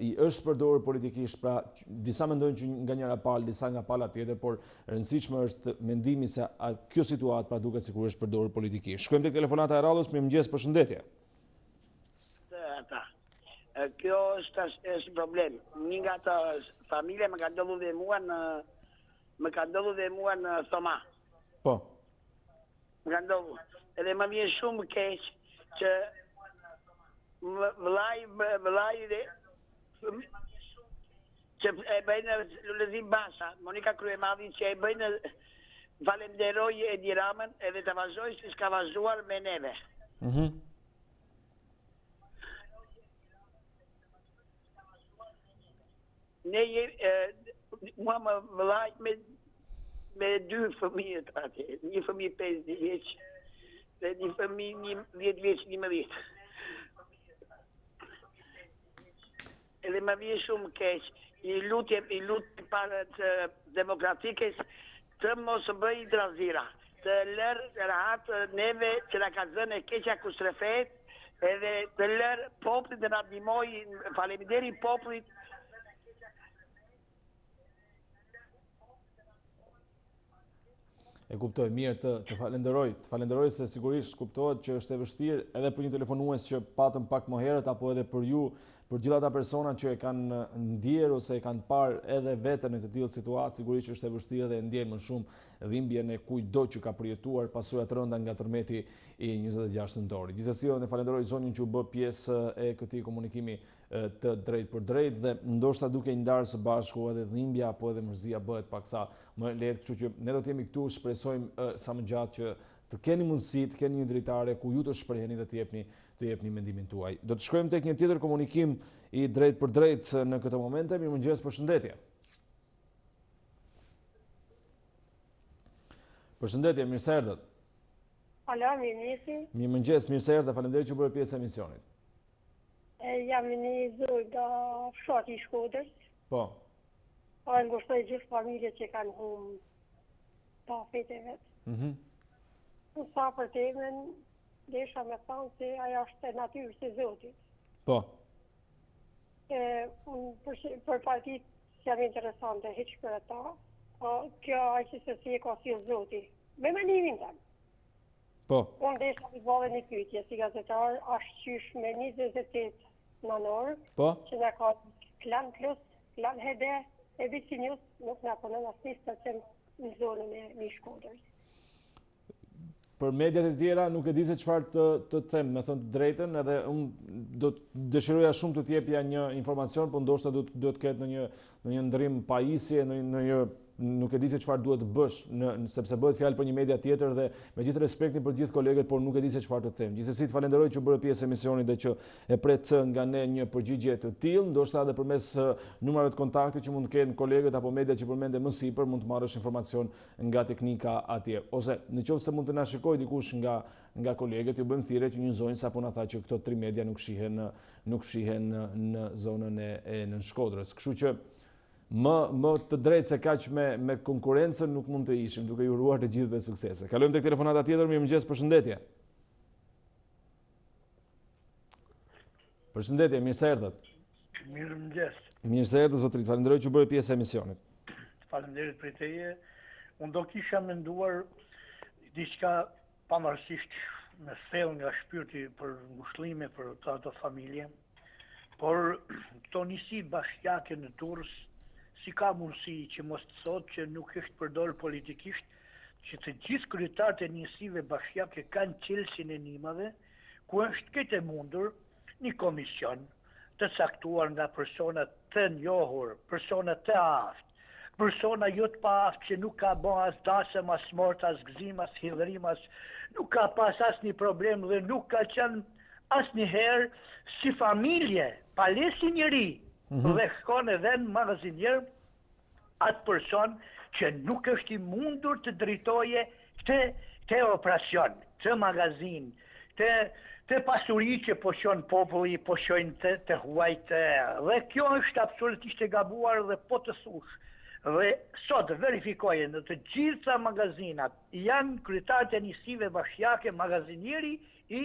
A: i është përdorur politikisht, pra disa mendojnë që nga njëra palë, disa nga pala tjetër, por rëndësishme është mendimi se kjo situatë pra duket sikur është përdorur politikisht. Shkojmë tek telefonata e radhës, mirëmëngjes, përshëndetje.
N: Kjo është problem. Një nga të familje më ka ndodhur dhe mua në Thoma.
A: Po.
N: Më ka ndodhur. Edhe më vjen shumë keq që vëllai dhe që e bëjnë Lulzim Basha, Monika Kryemadhi që e bëjnë falenderoj Edi Ramën edhe të vazhdoj si s'ka vazhduar me neve. mua më lajt me 2 fëmijët atje. Një fëmijë 5 vjeç dhe një fëmijë 10 vjeç 11. Edhe më vjen shumë keq. I lutem para të demokratikës të mos bëj drazira, të lërë rahat neve që na ka zënë e keqja kustrefet, edhe të lërë poplit dhe na ndihmoj, faleminderit poplit.
A: E kuptoj, mirë, të falenderoj se sigurisht kuptohet që është e vështirë edhe për një telefonues që patëm pak më herët, apo edhe për ju, për gjitha ata persona që e kanë ndjerë ose e kanë parë edhe vetën në të tillë situatë, sigurisht është e vështirë dhe e ndjen më shumë dhimbjen e kujdo që ka përjetuar pasojat rënda nga tërmeti i 26 nëntorit. Gjithsesi, ne falenderoj zonin që u bë pjesë e këtij komunikimi të drejt për drejt dhe ndoshta duke i ndarë së bashku edhe dhimbja apo edhe mërzia bëhet paksa më lehtë, kështu që ne do të jemi këtu, shpresojmë sa më gjatë që të keni mundësi, të keni një dritare ku ju të shpreheni dhe të jepni mendimin tuaj. Do të shkojmë tek një tjetër komunikim i drejt për drejt në këtë momente. Mirëmëngjes, përshëndetje. Përshëndetje, mirë se erdhët.
O: Alo, mirëmëngjesi.
A: Mirëmëngjes, mirë se erdhët. Faleminderit që bëre pjesë e emisionit.
O: Jam një zoj nga fshati i Shkodrës.
A: Po.
O: Ngushtoj gjithë familjet që kanë humbë pafet e vetë. Në sa për temen, desha me thonë se aja është e natyrës e Zotit.
A: Po.
O: Për partit që jam interesante, heq për ata, kjo aqë se si e ka si Zotit. Me menimin tëmë.
A: Po.
O: Unë desha i bove një pyetje si gazetar, ashtë qysh me 28 nënor, që në ka klan plus, klan hede, e visi njës nuk në punon asë 1% në zonën e një Shkodrës.
A: Për mediat e tjera nuk e di se çfarë të them, me thënë të drejtën, edhe unë do të dëshiroja shumë të t'jepja një informacion, por ndoshta do të ketë në një ndrim pajisje, në një nuk e di se çfarë duhet të bësh, sepse bëhet fjalë për një media tjetër dhe me gjithë respektin për gjithë kolegët, por nuk e di se çfarë të them. Gjithsesi, të falenderoj që bëre pjesë e emisionit dhe që e pret nga ne një përgjigje të tillë, ndoshta edhe përmes numrave të kontaktit që mund të kenë kolegët apo media që përmende më sipër, mund të marrësh informacion nga teknika atje. Ose nëse mund të na shikojë dikush nga kolegët, ju bëjmë thirrje që një zonjë sapo na tha që këto 3 media nuk shihen në zonën e Nën Shkodrës. Kështu që më të drejtë se kaq me konkurrencën nuk mund të ishim, duke ju uruar të gjithëve suksese. Kalojmë tek telefonata tjetër. Mirëmëngjes, përshëndetje. Përshëndetje, mirë se erdhët.
D: Mirëmëngjes.
A: Mirë se erdhët, zotërit. Falenderoj që bëre pjesë e emisionit.
D: Faleminderit për teje. Unë do kisha menduar diçka pavarësisht me thellë nga shpirti për ngushëllime për ato familje, por këto nisi bashkiake në Durrës, si ka mundësi që mos të thotë që nuk është përdorur politikisht, që të gjithë kryetarët e njësive bashkiake kanë qelsin e nimave, ku është këtë mundur një komision të caktuar nga persona të njohur, persona të aftë, persona jo të pa aftë që nuk ka bën as dasëm, as mort, as gëzim, as hidhërim, nuk ka pas as një problem dhe nuk ka qenë as një herë si familje, palesi njëri, dhe shkon edhe në magazinier atë person që nuk është i mundur të drejtoje të operacion, të magazin, të pasuri që po shon populli, po shojnë të huajtë, dhe kjo është absolutisht e gabuar dhe po të thush. Dhe sot verifikoje në të gjitha magazinat janë kryetarët e njësive bashkiake, magazinieri i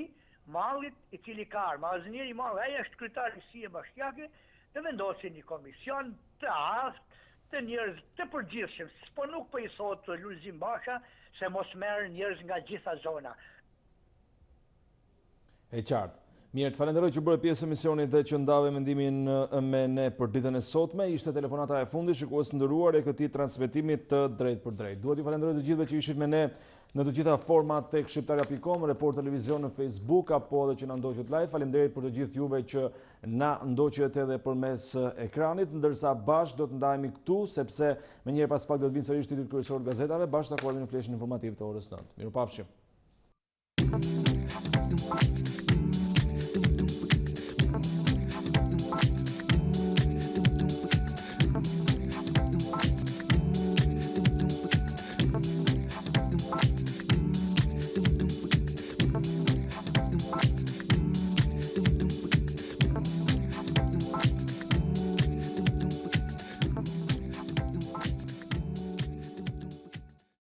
D: mallit i cili ka arë, magazinieri i mallit, aja është kryetar i njësive bashkiake, të vendosin një komision të aftë, të njerëz të përgjithshëm, po nuk po i thotë Lulzim Basha se mos merr njerëz nga gjitha zona.
A: E qartë. Mirë, të falenderoj që bëre pjesë emisionit dhe që ndave mendimin me ne për ditën e sotme. Ishte telefonata e fundit, shikues të nderuar, e këtij transmetimi të drejt për drejt. Duhet t'ju falenderoj të gjithëve që ishit me ne në të gjitha format tek shqiptaria.com, Report Televizion në Facebook apo edhe që na ndoqët live. Faleminderit për të gjithë juve që na ndoqët edhe përmes ekranit, ndërsa bashkë do të ndajemi këtu sepse më njëherë pas pak do të vinë sërish titulli kryesor gazetave, bashkë takohemi në fleshin informativ të orës 9. Mirupafshim.